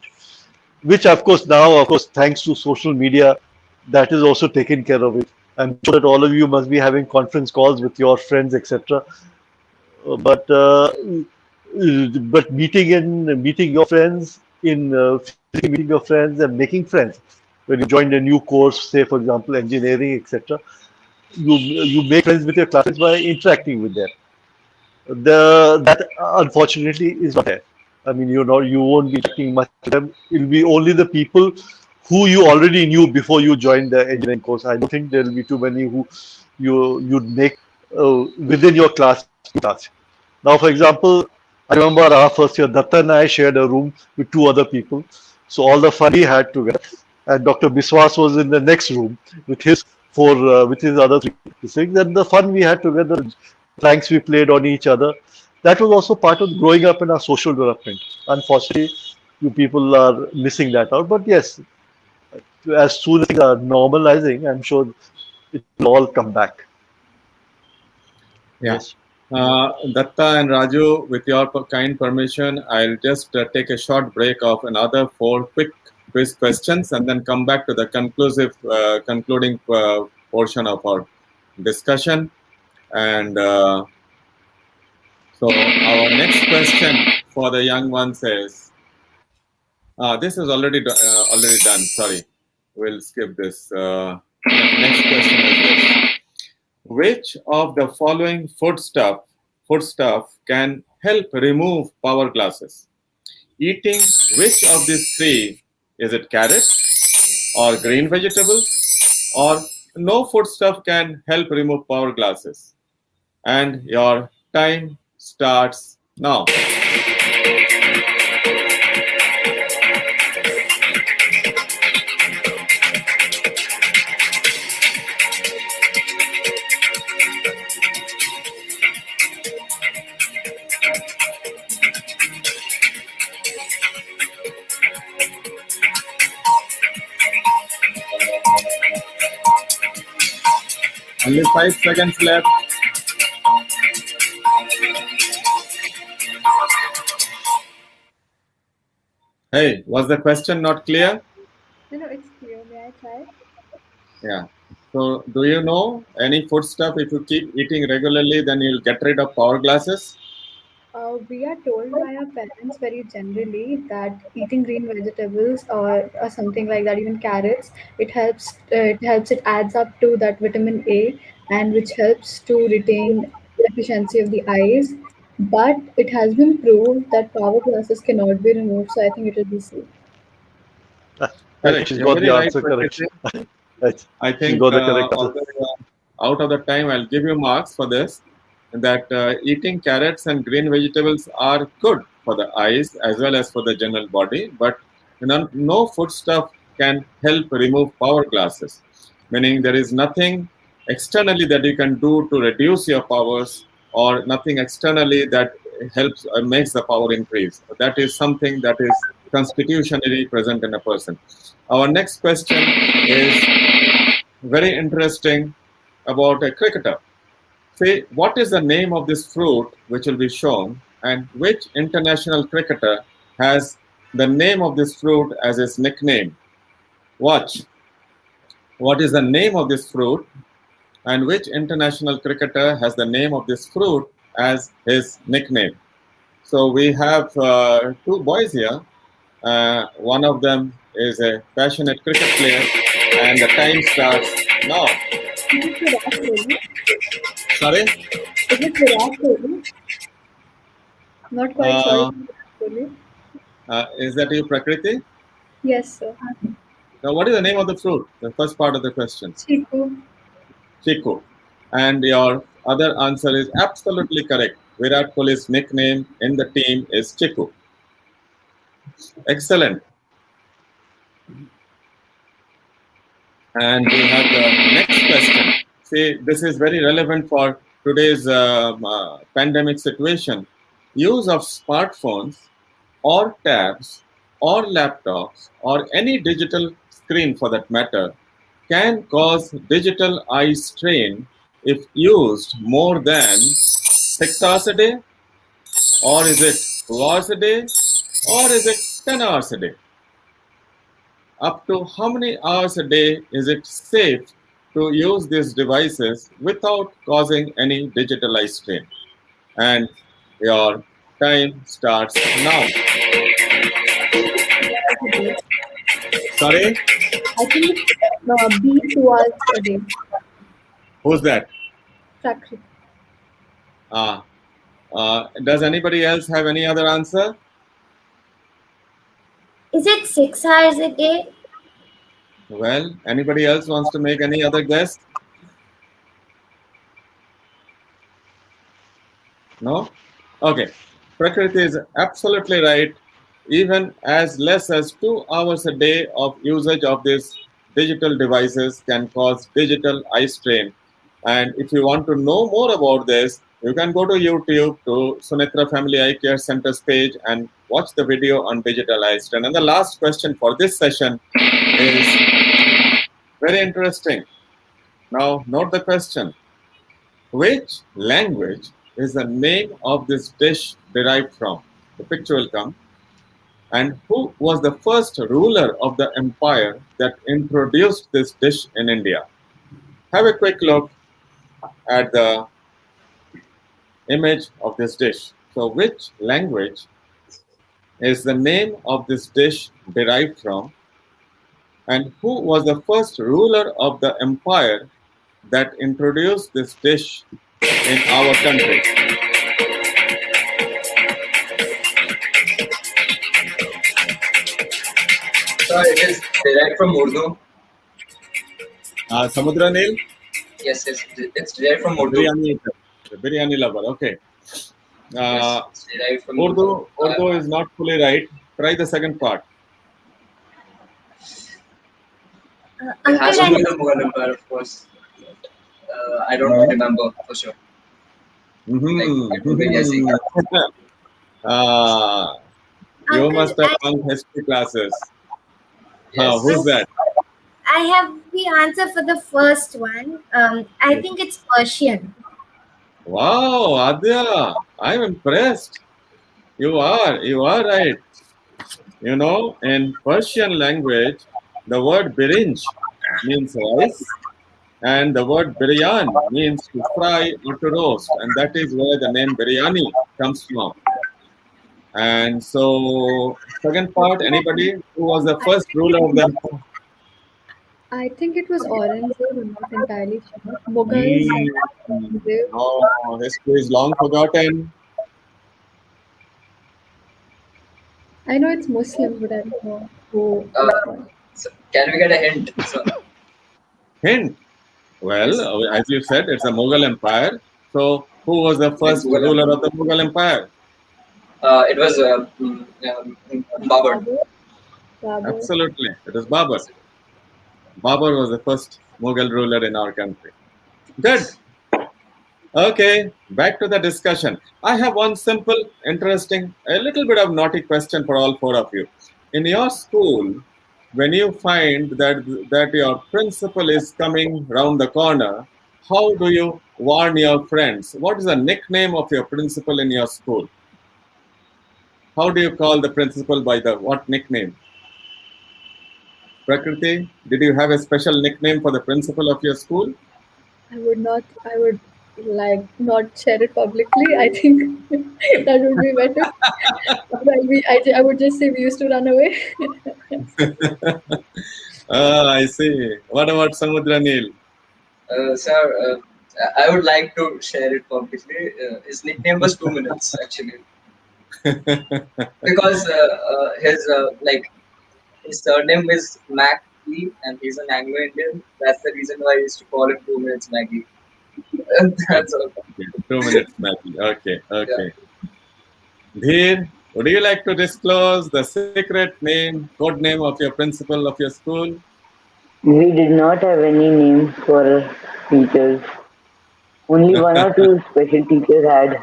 which of course now, of course, thanks to social media, that is also taken care of it. I'm sure that all of you must be having conference calls with your friends, etc. But meeting your friends in physically meeting your friends and making friends when you join a new course, say for example engineering, etc. You make friends with your classmates by interacting with them. That unfortunately is not there. I mean, you won't be interacting much with them. It'll be only the people who you already knew before you joined the engineering course. I don't think there'll be too many who you'd make within your class. Now, for example, I remember our first year, Datta and I shared a room with two other people. So all the fun we had together, and Dr. Biswas was in the next room with his other three things, and the fun we had together, pranks we played on each other. That was also part of growing up in our social development. Unfortunately, you people are missing that out. But yes, as soon as things are normalizing, I'm sure it will all come back. Yeah. Yes. Datta and Raju, with your kind permission, I'll just take a short break of another four quick quiz questions and then come back to the concluding portion of our discussion. And so, our next question for the young ones is this is already done. Sorry, we'll skip this. Next question is this: which of the following foodstuff can help remove power glasses? Eating which of these three? Is it carrots or green vegetables or no foodstuff can help remove power glasses? And your time starts now. Only 5 seconds left. Hey, was the question not clear? No, no, it's clear. May I try? Yeah. So, do you know any foodstuff if you keep eating regularly, then you'll get rid of power glasses? We are told by our parents very generally that eating green vegetables or something like that, even carrots, it helps. It adds up to that vitamin A, and which helps to retain efficiency of the eyes. But it has been proved that power glasses cannot be removed, so I think it will be safe. I think Correct. she's You're got the very right, answer correct. Prakriti. Right. I She's think got the correct answer. out of the time, I'll give you marks for this. That eating carrots and green vegetables are good for the eyes as well as for the general body, but no foodstuff can help remove power glasses. Meaning there is nothing externally that you can do to reduce your powers, or nothing externally that helps makes the power increase. That is something that is constitutionally present in a person. Our next question is very interesting about a cricketer. Say, what is the name of this fruit which will be shown, and which international cricketer has the name of this fruit as his nickname? Watch. What is the name of this fruit, and which international cricketer has the name of this fruit as his nickname? So we have two boys here. One of them is a passionate cricket player, and the time starts now. Is it Virat Kohli? Sorry? Is it Virat Kohli? Not quite sure. If Uh, it's Virat Kohli. is that you, Prakriti? Yes, sir. Now, what is the name of the fruit? The first part of the question. Chiku. Chiku. And your other answer is absolutely correct. Virat Kohli's nickname in the team is Chiku. Excellent. And we have the next question. See, this is very relevant for today's pandemic situation. Use of smartphones or tabs or laptops or any digital screen for that matter can cause digital eye strain if used more than 6 hours a day, or is it 2 hours a day, or is it 10 hours a day? Up to how many hours a day is it safe to use these devices without causing any digital eye strain? And your time starts now. Sorry, I think it's B 2 hours a day. who's that? Prakriti. Ah, does anybody else have any other answer? Is it 6 hours a day? Well, anybody else wants to make any other guess? No? Okay. Prakriti is absolutely right. Even as less as 2 hours a day of usage of these digital devices can cause digital eye strain. And if you want to know more about this, you can go to YouTube to Sunitra Family Eye Care Center's page and watch the video on digital eye strain. And the last question for this session is very interesting. Now, note the question. Which language is the name of this dish derived from? The picture will come. And who was the first ruler of the empire that introduced this dish in India? Have a quick look at the image of this dish. So, which language is the name of this dish derived from? And who was the first ruler of the empire that introduced this dish in our country? So it is derived from Urdu. Samudra Nil? Yes, yes, it's derived from Urdu. Biryani eater. The biryani lover. Okay. Yes, Uh, it's derived from Urdu. Urdu is not fully right. Try the second part. It Uncle has to be and the Mughal Empire, of course. I don't Mhm. remember for sure. Like it would be guessing. Mhm. uh, you uncle, must have done history classes. Who's Yes. that? I have the answer for the first one. I think it's Persian. Wow, Adya, I'm impressed. You are right. You know, in Persian language, the word birinj means rice, and the word biryan means to fry or to roast, and that is where the name biryani comes from. And so, second part, anybody who was the I first think it ruler of was, them? I think it was Aurangzeb. I'm not entirely sure. Mughals. I Mm, think Aurangzeb. no, history is long forgotten. I know it's Muslim, but I don't know who Uh, which one. so can we get a hint? So Hint. Well, yes, as you said, it's a Mughal empire. So, who was the it's first Mughal ruler Empire. of the Mughal empire? It was Babur. Babur. Babur. Absolutely, it is Babur. Babur was the first Mughal ruler in our country. Good. Okay, back to the discussion. I have one simple, interesting, a little bit of naughty question for all four of you. In your school, when you find that your principal is coming round the corner, how do you warn your friends? What is the nickname of your principal in your school? How do you call the principal by the what nickname? Prakriti, did you have a special nickname for the principal of your school? I would not. I would like not share it publicly. I think that would be better. Well, I would just say we used to run away. I see. What about Samudra Nil? Sir, I would like to share it publicly. His nickname was 2 minutes actually, because his surname is Mac E, and he's an Anglo Indian. That's the reason why I used to call him 2 minutes Maggie. Okay, That's all. okay. 2 minutes, Maggie. Okay, Yeah. okay. Dheer, would you like to disclose the secret name, code name of your principal of your school? We did not have any names for teachers. Only one or two special teachers had.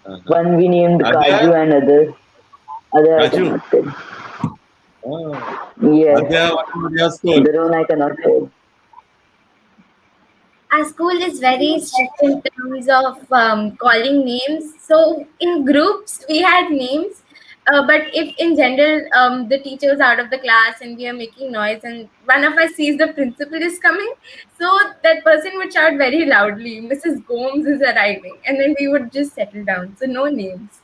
Uh-huh. One we named Adya? Kaju and other I Raju? cannot say. Oh. Yes, Adya, what about your school? other one I cannot say. Our school is very strict in terms of calling names. So in groups we had names, but if in general the teacher was out of the class and we are making noise and one of us sees the principal is coming, so that person would shout very loudly, "Mrs. Gomes is arriving," and then we would just settle down. So no names.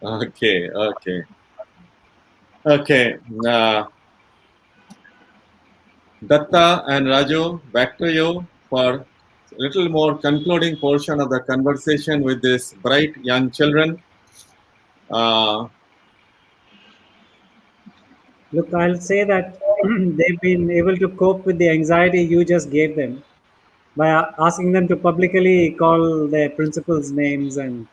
Okay, okay. Okay. Datta and Raju, back to you for a little more concluding portion of the conversation with these bright young children. Uh, Look, I'll say that they've been able to cope with the anxiety you just gave them by asking them to publicly call their principals' names. And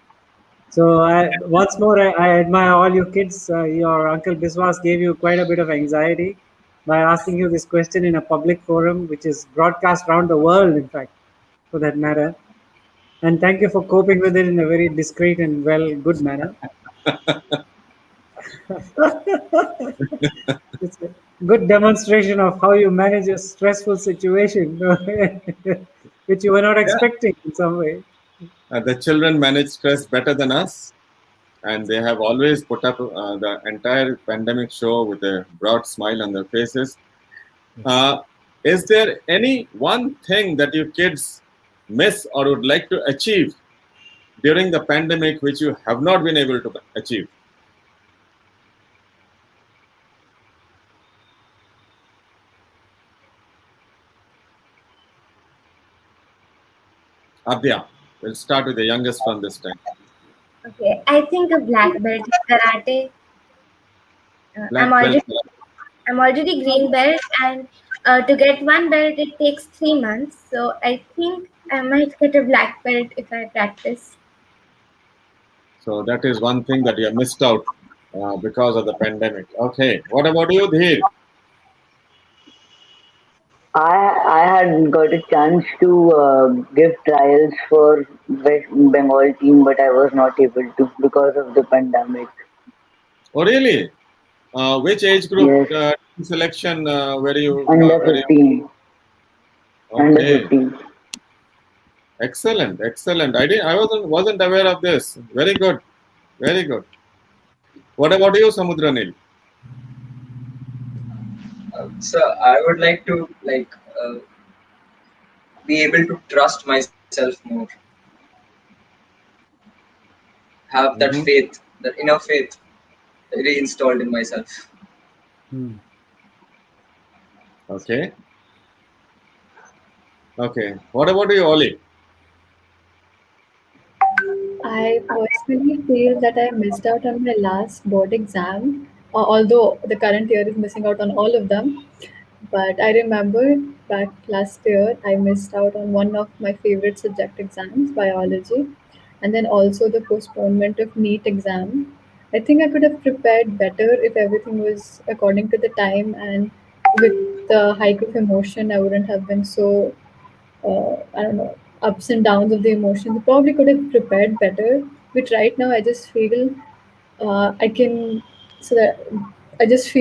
so, once more, I admire all you kids. Your Uncle Biswas gave you quite a bit of anxiety by asking you this question in a public forum, which is broadcast around the world, in fact, for that matter. And thank you for coping with it in a very discreet and well, good manner. It's a good demonstration of how you manage a stressful situation, which you were not Yeah. expecting in some way. The children manage stress better than us, and they have always put up the entire pandemic show with a broad smile on their faces. Uh, is there any one thing that you kids miss or would like to achieve during the pandemic which you have not been able to achieve? Abhya, we'll start with the youngest one this time. Okay, I think a black belt in karate. I'm Black belt. already green belt, and to get one belt it takes 3 months. So I think I might get a black belt if I practice. So that is one thing that you have missed out because of the pandemic. Okay, what about you, Dheer? I had got a chance to give trials for West Bengal team, but I was not able to because of the pandemic. Oh, really? Which age group Yes, selection were you? under Were you? 15, under Okay, 15. excellent, excellent. I wasn't aware of this. Very good, very good. What about you, Samudranil? So I would like to be able to trust myself more, have that Mm-hmm. faith, that inner faith reinstalled in myself. Hmm. Okay, okay. What about you, Oli? I personally feel that I missed out on my last board exam, although the current year is missing out on all of them. But I remember back last year, I missed out on one of my favorite subject exams, biology, and then also the postponement of NEET exam. I think I could have prepared better if everything was according to the time, and with the hike of emotion, I wouldn't have been so I don't know, ups and downs of the emotions. I probably could have prepared better. But right now, I just feel I can, so that I just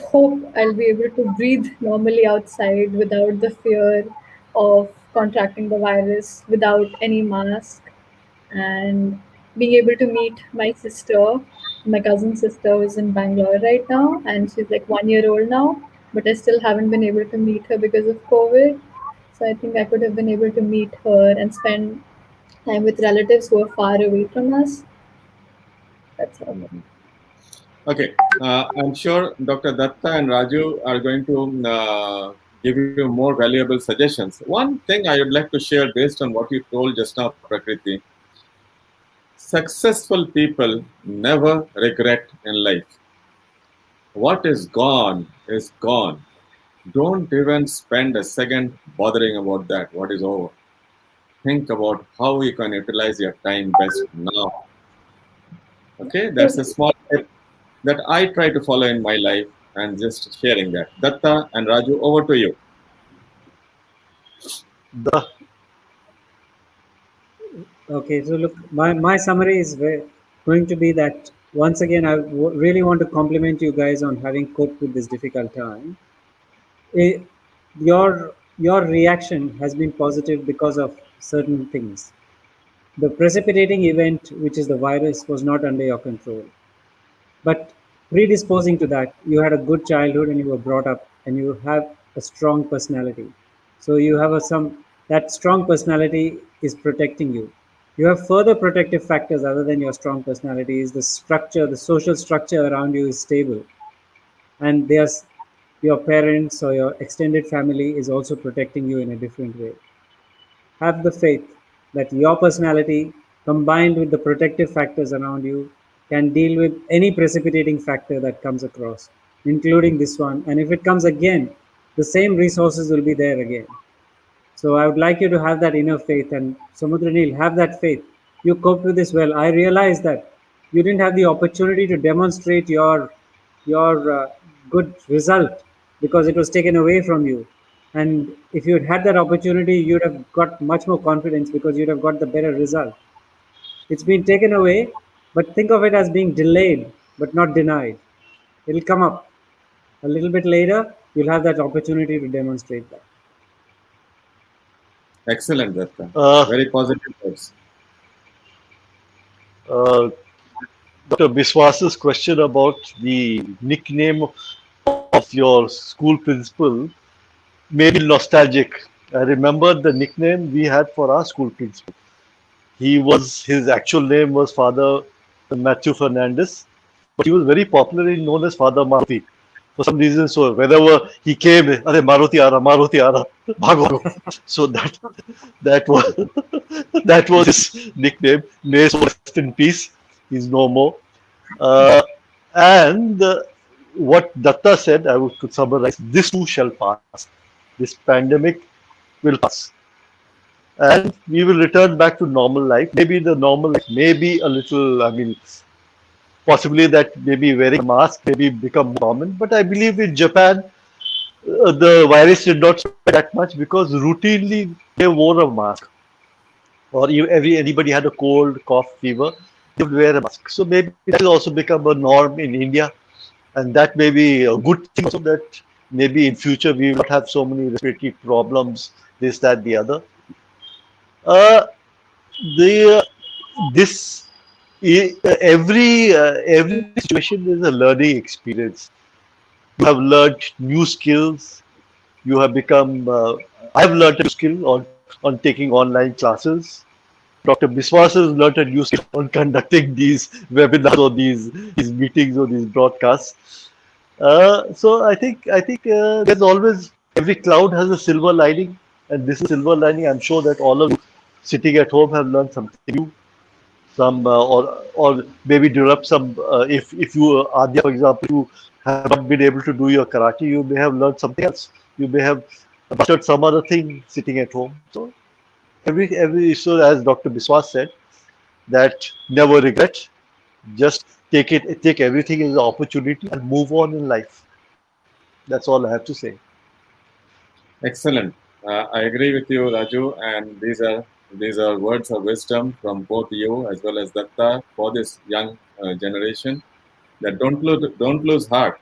hope I'll be able to breathe normally outside without the fear of contracting the virus, without any mask, and being able to meet my sister. My cousin sister is in Bangalore right now, and she's like 1 year old now, but I still haven't been able to meet her because of COVID. So I think I could have been able to meet her and spend time with relatives who are far away from us. That's all. Okay, I'm sure Dr. Datta and Raju are going to give you more valuable suggestions. One thing I would like to share based on what you told just now, Prakriti. Successful people never regret in life. What is gone is gone. Don't even spend a second bothering about that, what is over. Think about how you can utilize your time best now. Okay, that's a Totally. small tip that I try to follow in my life and just sharing that. Datta and Raju, over to you. The Okay, so look, my summary is going to be that once again, really want to compliment you guys on having coped with this difficult time. Eh, your reaction has been positive because of certain things. The precipitating event, which is the virus, was not under your control. But predisposing to that, you had a good childhood and you were brought up and you have a strong personality. So you have some that strong personality is protecting you. You have further protective factors other than your strong personality is the structure, the social structure around you is stable. And there's your parents or your extended family is also protecting you in a different way. Have the faith that your personality, combined with the protective factors around you, can deal with any precipitating factor that comes across, including this one. And if it comes again, the same resources will be there again. So I would like you to have that inner faith, and Samudranil, have that faith. You coped with this well. I realize that you didn't have the opportunity to demonstrate your good result because it was taken away from you. And if you had had that opportunity, you'd have got much more confidence because you'd have got the better result. It's been taken away, but think of it as being delayed, but not denied. It'll come up a little bit later. You'll have that opportunity to demonstrate that. Excellent, Datta. Uh, Very positive words. uh, Dr. Biswas's question about the nickname of your school principal made me nostalgic. I remember the nickname we had for our school principal. His actual name was Father Matthew Fernandez, but he was very popularly known as Father Maruti. For some reason, so whenever he came, Are Maruti ara, bhago. So that was that was his nickname. May his soul rest in peace. He's no more. Uh, and what Datta said, I would could summarize: this too shall pass. This pandemic will pass, and we will return back to normal life. Maybe the normal life may be a little, I mean, possibly that maybe wearing a mask maybe become more common. But I believe in Japan, the virus did not spread that much because routinely they wore a mask. Or every anybody had a cold, cough, fever, they would wear a mask. So maybe that will also become a norm in India, and that may be a good thing also that maybe in future we will not have so many respiratory problems, this, that, the other. Uh, the this every situation is a learning experience. You have learned new skills. You have become. I've learned a new skill on taking online classes. Dr. Biswas has learned a new skill on conducting these webinars or these meetings or these broadcasts. So I think there's always every cloud has a silver lining, and this is a silver lining. I'm sure that all of you sitting at home have learned something new, some or maybe develop some. If you Adya, for example, you have not been able to do your karate, you may have learned something else. You may have mastered some other thing sitting at home. So every so as Dr. Biswas said, that never regret. Just take everything as an opportunity and move on in life. That's all I have to say. Excellent. I agree with you, Raju, and these are words of wisdom from both you as well as Datta for this young generation. That don't lose heart.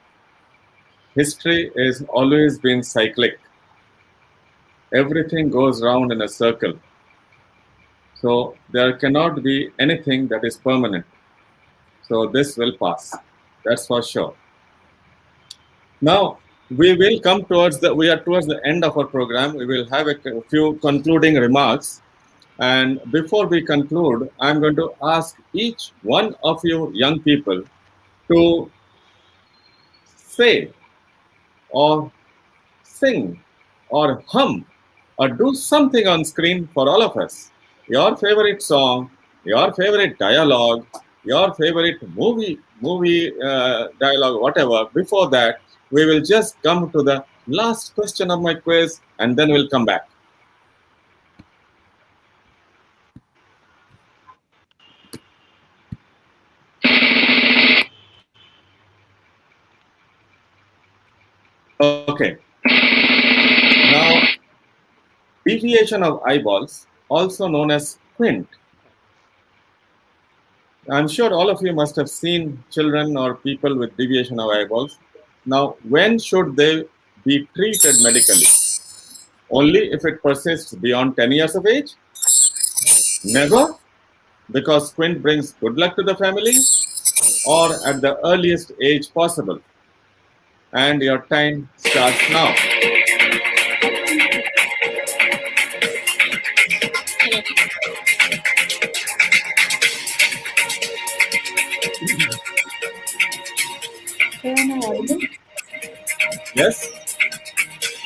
History is always been cyclic. Everything goes round in a circle. So there cannot be anything that is permanent. So this will pass. That's for sure. Now we are towards the end of our program. We will have a few concluding remarks. And before we conclude, I'm going to ask each one of you young people to say or sing or hum or do something on screen for all of us. Your favorite song, your favorite dialogue, your favorite movie dialogue, whatever. Before that, we will just come to the last question of my quiz and then we'll come back. Okay. Now, deviation of eyeballs, also known as squint. I'm sure all of you must have seen children or people with deviation of eyeballs. Now, when should they be treated medically? Only if it persists beyond 10 years of age? Never, because squint brings good luck to the family, or at the earliest age possible. And your time starts now. Hey, am I audible? Yes,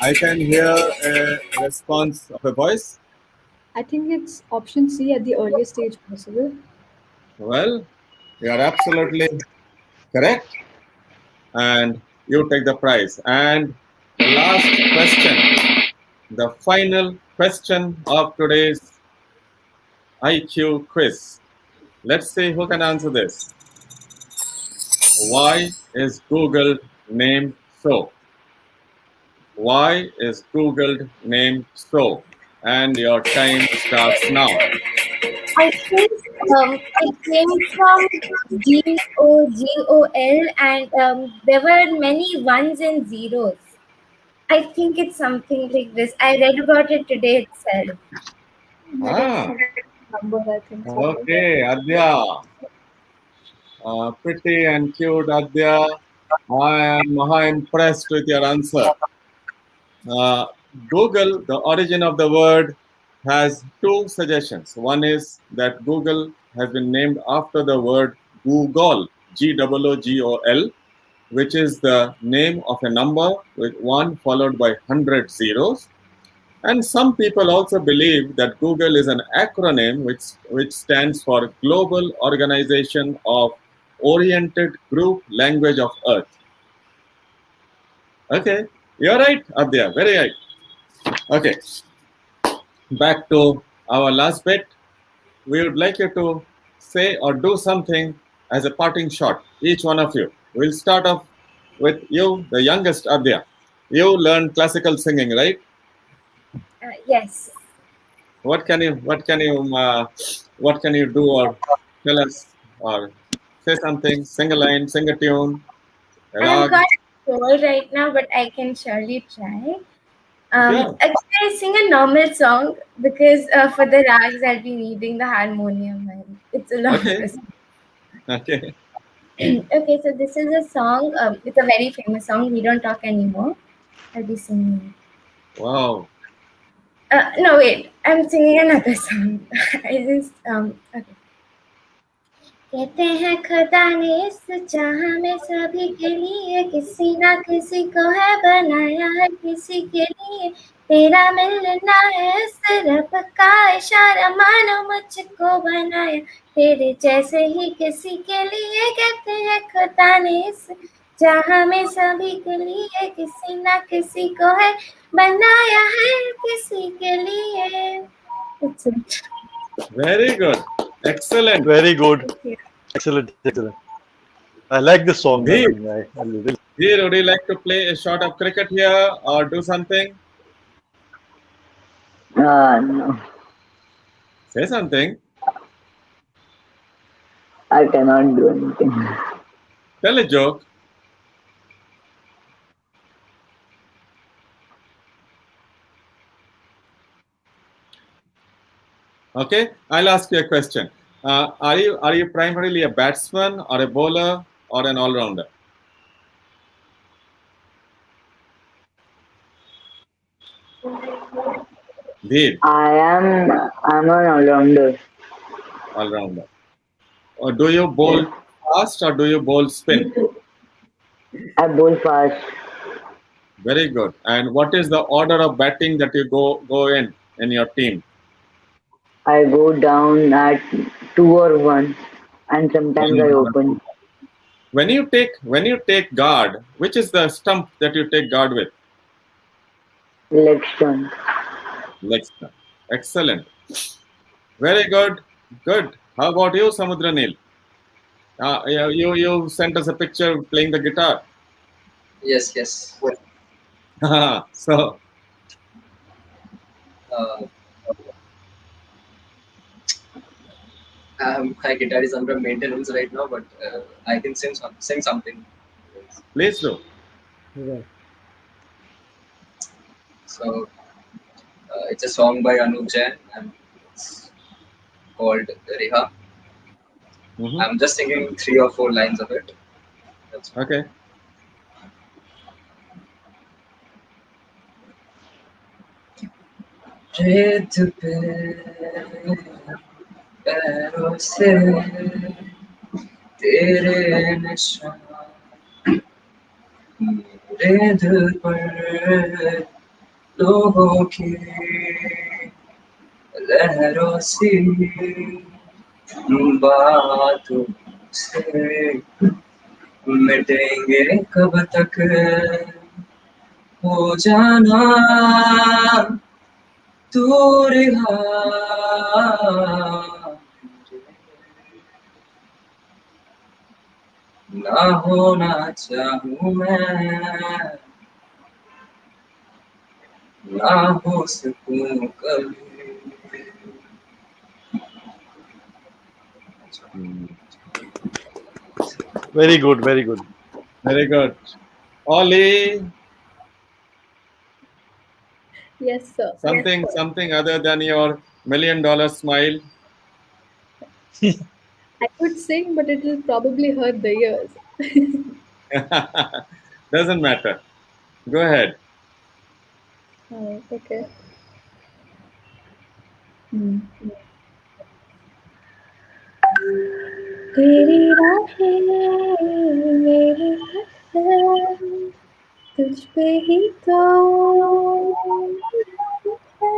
I can hear a response of a voice. I think it's option C at the earliest stage possible. Well, you are absolutely correct. And you take the prize. And the last question. the final question of today's IQ quiz. Let's see who can answer this. Why is Google named so? Why is Google named so? And your time starts now. I think it came from GOGOL, and there were many ones and zeros. I think it's something like this. I read about it today itself. Maybe it's Ah, some number, I think so. okay, Adya. Pretty and cute, Adya. I am impressed with your answer. Uh, Google, the origin of the word, has two suggestions. One is that Google has been named after the word Google, Googol, which is the name of a number with one followed by 100 zeros. And some people also believe that Google is an acronym which stands for Global Organization of Oriented Group Language of Earth. Okay, you're right, Abdya, very right. Okay, back to our last bit. We would like you to say or do something as a parting shot, each one of you. We'll start off with you, the youngest Abdya. You learned classical singing, right? Yes. What can you do or tell us or say something, sing a line, sing a tune, a I'm rag? kind of cold right now, but I can surely try. Sure. Actually, I sing a normal song because for the rags I'll be needing the harmonium, and it's a long Okay. process. Okay. Okay, so this is a song. It's a very famous song. We don't talk anymore. I'll be singing. Wow. No, wait. I'm singing another song. I just okay. कहते हैं खुदा ने इस चाह में सभी के लिए किसी ना किसी को है बनाया है किसी के लिए तेरा मिलना है इस रब का इशारा मानो मुझको बनाया तेरे जैसे ही किसी के लिए कहते हैं खुदा ने इस चाह में सभी के लिए किसी ना किसी को है बनाया है किसी के लिए That's it. Very good. Excellent. Very good. Thank you. Excellent. Excellent. I like this song. I Dheer, mean, I really. Dheer, would you like to play a shot of cricket here or do something? No, Say something. I cannot do anything. Tell a joke. Okay, I'll ask you a question. Are you primarily a batsman or a bowler or an all-rounder? Dheer, I'm an all-rounder. all-rounder. Or do you Yes, bowl fast or do you bowl spin? I bowl fast. Very good. And what is the order of batting that you go in your team? I go down at two or one, and sometimes I open When you take guard, which is the stump that you take guard with? leg stump. Leg stump. Excellent. Very good. Good. How about you, Samudranil? You sent us a picture playing the guitar. Yes, yes. So Uh, my guitar is under maintenance right now, but I can sing something. please do. Right. So it's a song by Anup Jain and it's called Reha. Mhm. I'm just singing 3 or 4 lines of it. That's Okay. रेत पे पैरों से तेरे निशान मेरे दिल पर लोगों की लहरों सी बातों से मिटेंगे कब तक हो जाना तू रिहा ना होना चाहूँ मैं ना हो सकूं कभी. Hmm. Very good, very good. Very good. Ollie, Yes, sir. something other than your $1 million smile. I could sing, but it will probably hurt the ears. Doesn't matter. Go ahead. Okay. Hmm. तेरी राहें मेरी पसंद तुझ पे ही तो है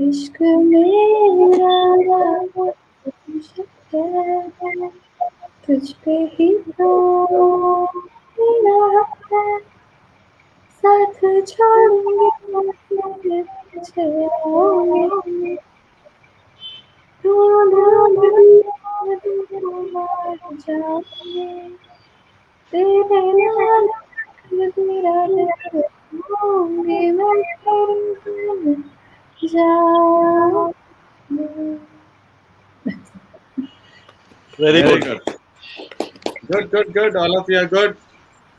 इश्क मेरा तुझ है तुझ पे ही तो मेरा है साथ छोड़ूंगी ना तेरे पीछे आऊंगी ढूंढूंगी तेरे मार जाऊंगी तेरे नाल तेरा दिल होंगी मैं तेरे जाऊंगी. Very Very good. good. Good, good, good. All of you are good.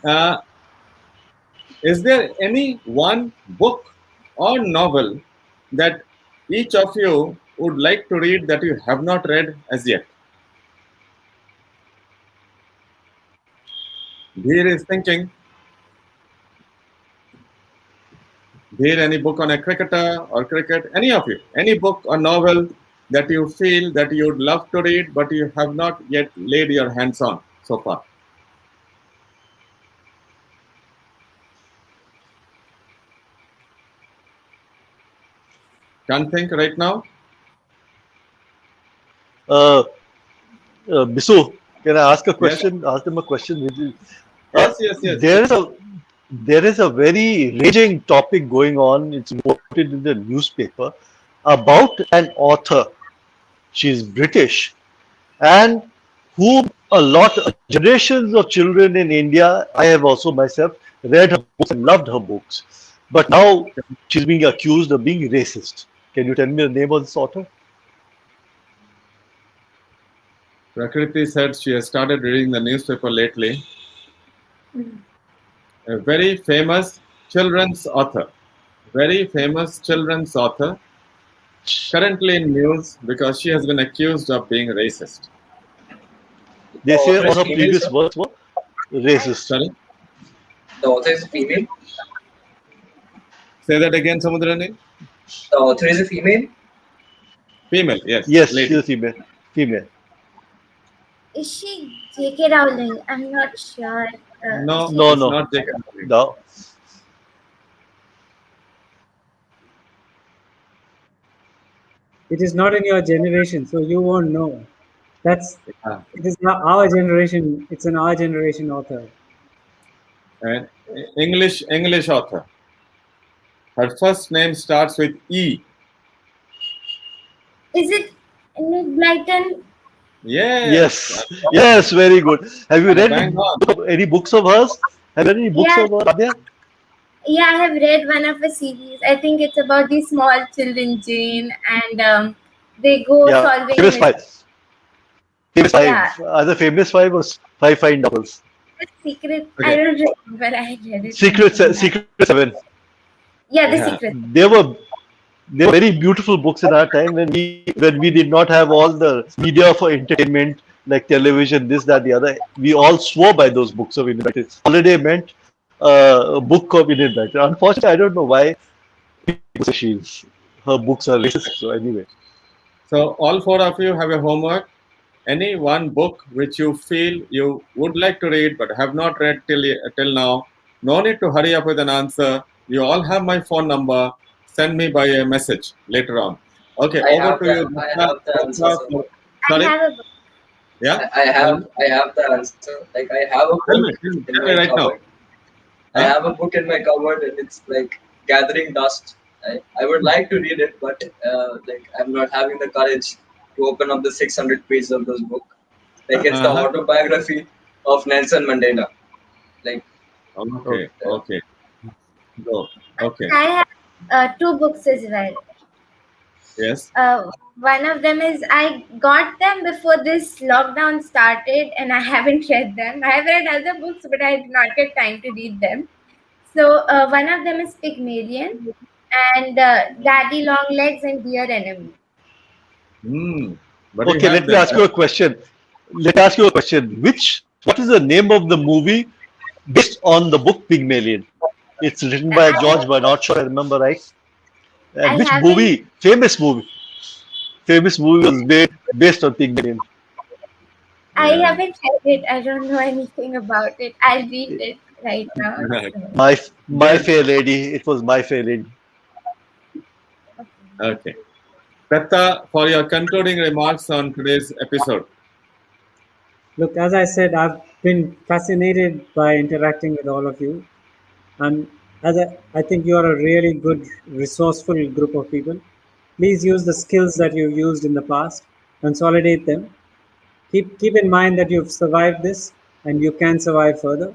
Uh, is there any one book or novel that each of you would like to read that you have not read as yet? Dheer is thinking. Dheer, any book on a cricketer or cricket? Any of you? Any book or novel that you feel that you would love to read but you have not yet laid your hands on so far? Can't think right now? Uh, Bisu, can I ask a Yes? question? Ask them a question. Uh, Yes, yes, yes. there is a there is a very raging topic going on. It's reported in the newspaper about an author. She's British, and whom a lot generations of children in India, I have also myself read her books and loved her books. But now she's being accused of being racist. Can you tell me the name of this author? Prakriti said she has started reading the newspaper lately. A very famous children's author. Very famous children's author. Currently in news because she has been accused of being racist. The They say author all is her female, previous sir. works were I racist. Sorry? The author is female. Say that again, Samudrani. The author is a female. Female, yes, Yes, she's lady. a female. Female. is she J.K. Rowling? I'm not sure. Is No, she? No, it's no, not J.K. Rowling. no. It is not in your generation, so you won't know. That's Yeah. it is not our generation. It's an our generation author. And English author. Her first name starts with E. Is it Enid Blyton? Yes, Yes, yes, very good. Have you read bang on. any books of hers? Have you read any books Yeah, of hers, Abhya? yeah. I have read one of a series. I think it's about the small children, Jane, and they go Yeah, solving Famous mysteries. Five. Famous Yeah, Five. Either Famous Five or Five Fine Novels. the secret. I Okay. don't remember. I read it Secret, sometime back. Secret Seven. Yeah, the Yeah. secret. They were very beautiful books in our time when we did not have all the media for entertainment like television, this, that, the other. We all swore by those books of Indian writers. Holiday meant a book of Indian writers. Unfortunately, I don't know why people say her books are racist. So anyway, So all four of you have a homework. Any one book which you feel you would like to read but have not read till now. No need to hurry up with an answer. You all have my phone number. Send me by a message later on. Okay, I over have to the you. I have the answer, sir. I Sorry? have a book. Yeah? I Tell have me. I have the answer. Like I have a Tell book me. Tell me. in Tell me my right now. cupboard. I Huh? have a book in my cupboard and it's like gathering dust. I would like to read it, but like I'm not having the courage to open up the 600 pages of this book. Like it's the Uh-huh. autobiography of Nelson Mandela. Like Okay, Okay. uh, okay, go. Okay, I have two books as well. yes. One of them is I got them before this lockdown started, and I haven't read them. I have read other books, but I did not get time to read them. So one of them is Pygmalion and Daddy Longlegs and Dear Enemy. Hmm. What do you Okay, have let me there? ask you a question. Let me ask you a question. What is the name of the movie based on the book Pygmalion? It's written by George Bernard Shaw, I remember right. I And which haven't famous movie was based on Pygmalion? I Yeah. haven't read it. I don't know anything about it. I'll read it right now. So, My Good. Fair Lady. It was My Fair Lady. okay. Okay. Datta, for your concluding remarks on today's episode. Look, as I said, I've been fascinated by interacting with all of you. And I think you are a really good, resourceful group of people. Please use the skills that you've used in the past, consolidate them. Keep in mind that you've survived this and you can survive further.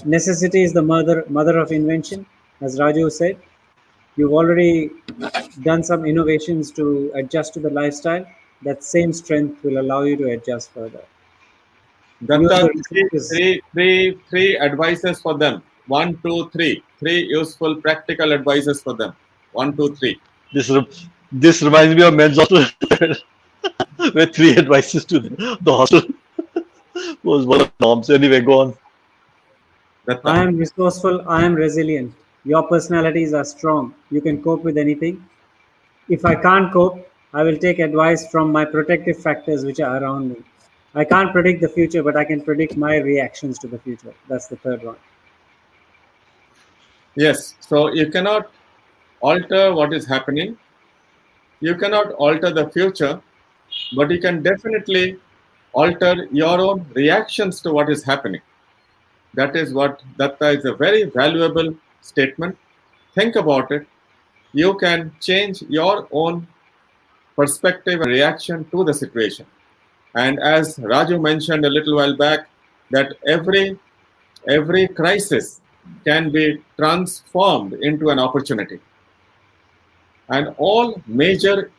Necessity is the mother of invention, as Raju said. You've already done some innovations to adjust to the lifestyle. That same strength will allow you to adjust further. Use Datta, the resources. three advices for them. One, two, three. Three useful, practical advices for them. One, two, three. This re- this reminds me of men's hostel, where three advices to the hostel was one of the norms. Anyway, go on. Datta. I am resourceful. I am resilient. Your personalities are strong. You can cope with anything. If I can't cope, I will take advice from my protective factors which are around me. I can't predict the future, but I can predict my reactions to the future. That's the third one. Yes. So you cannot alter what is happening. You cannot alter the future, but you can definitely alter your own reactions to what is happening. That is what Datta is a very valuable statement. Think about it. You can change your own perspective and reaction to the situation. And as Raju mentioned a little while back, that every crisis can be transformed into an opportunity. And all major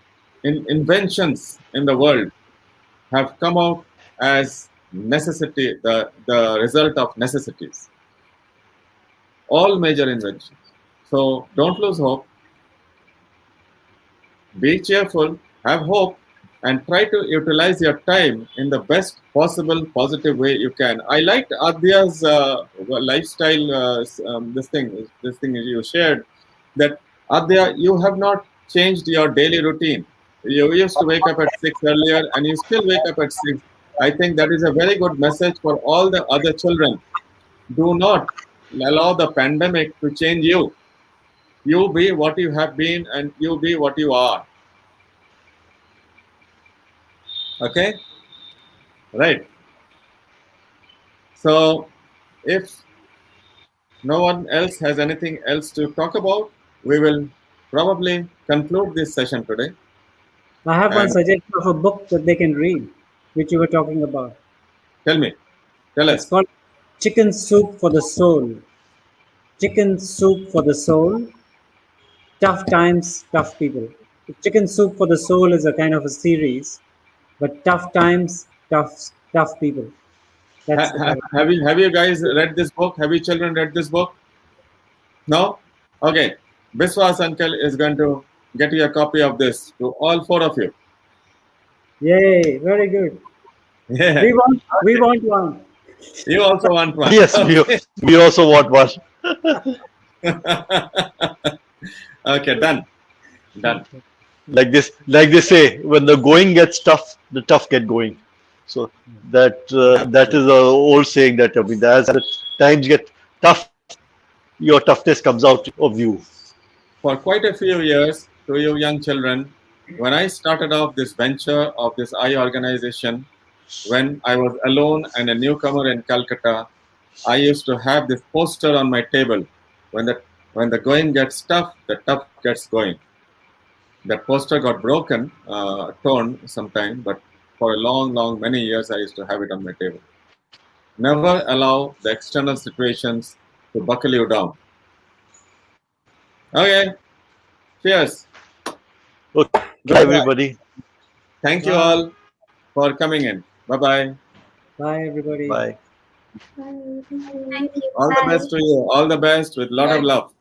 inventions in the world have come out as necessity, the result of necessities. All major inventions. So don't lose hope. Be cheerful, have hope, and try to utilize your time in the best possible positive way you can. I liked Adya's lifestyle. This thing you shared, that Adya, you have not changed your daily routine. You used to wake up at 6 earlier, and you still wake up at 6. I think that is a very good message for all the other children. Do not allow the pandemic to change you. You be what you have been, and you be what you are. Okay, right. So if no one else has anything else to talk about, we will probably conclude this session today. I have one And suggestion of a book that they can read, which you were talking about. tell me, tell It's us. called Chicken Soup for the Soul. Chicken Soup for the Soul. Tough Times, Tough People. Chicken Soup for the Soul is a kind of a series, but Tough Times, Tough People. That's the title. Have you guys read this book? Have you children read this book? No? Okay. Biswas uncle is going to get you a copy of this to all four of you. Yay! Very good. Yeah. We want one. You also want one. Yes, Okay. we also want one. Okay, done. Done. Like they say, when the going gets tough, the tough get going. So that is Absolutely. a old saying that, I mean, as the times get tough, your toughness comes out of you. For quite a few years, to you young children, when I started off this venture of this eye organization, when I was alone and a newcomer in Calcutta, I used to have this poster on my table. When the when the going gets tough, the tough gets going. That poster got broken, torn sometime, but for a long, long, many years, I used to have it on my table. Never allow the external situations to buckle you down. Okay, cheers. Okay, bye Bye bye. everybody. Thank you Bye. all for coming in. Bye bye. Bye, everybody. Bye. Bye. Thank you. Thank you. All the Bye. best to you. All the best with a lot of Bye. love.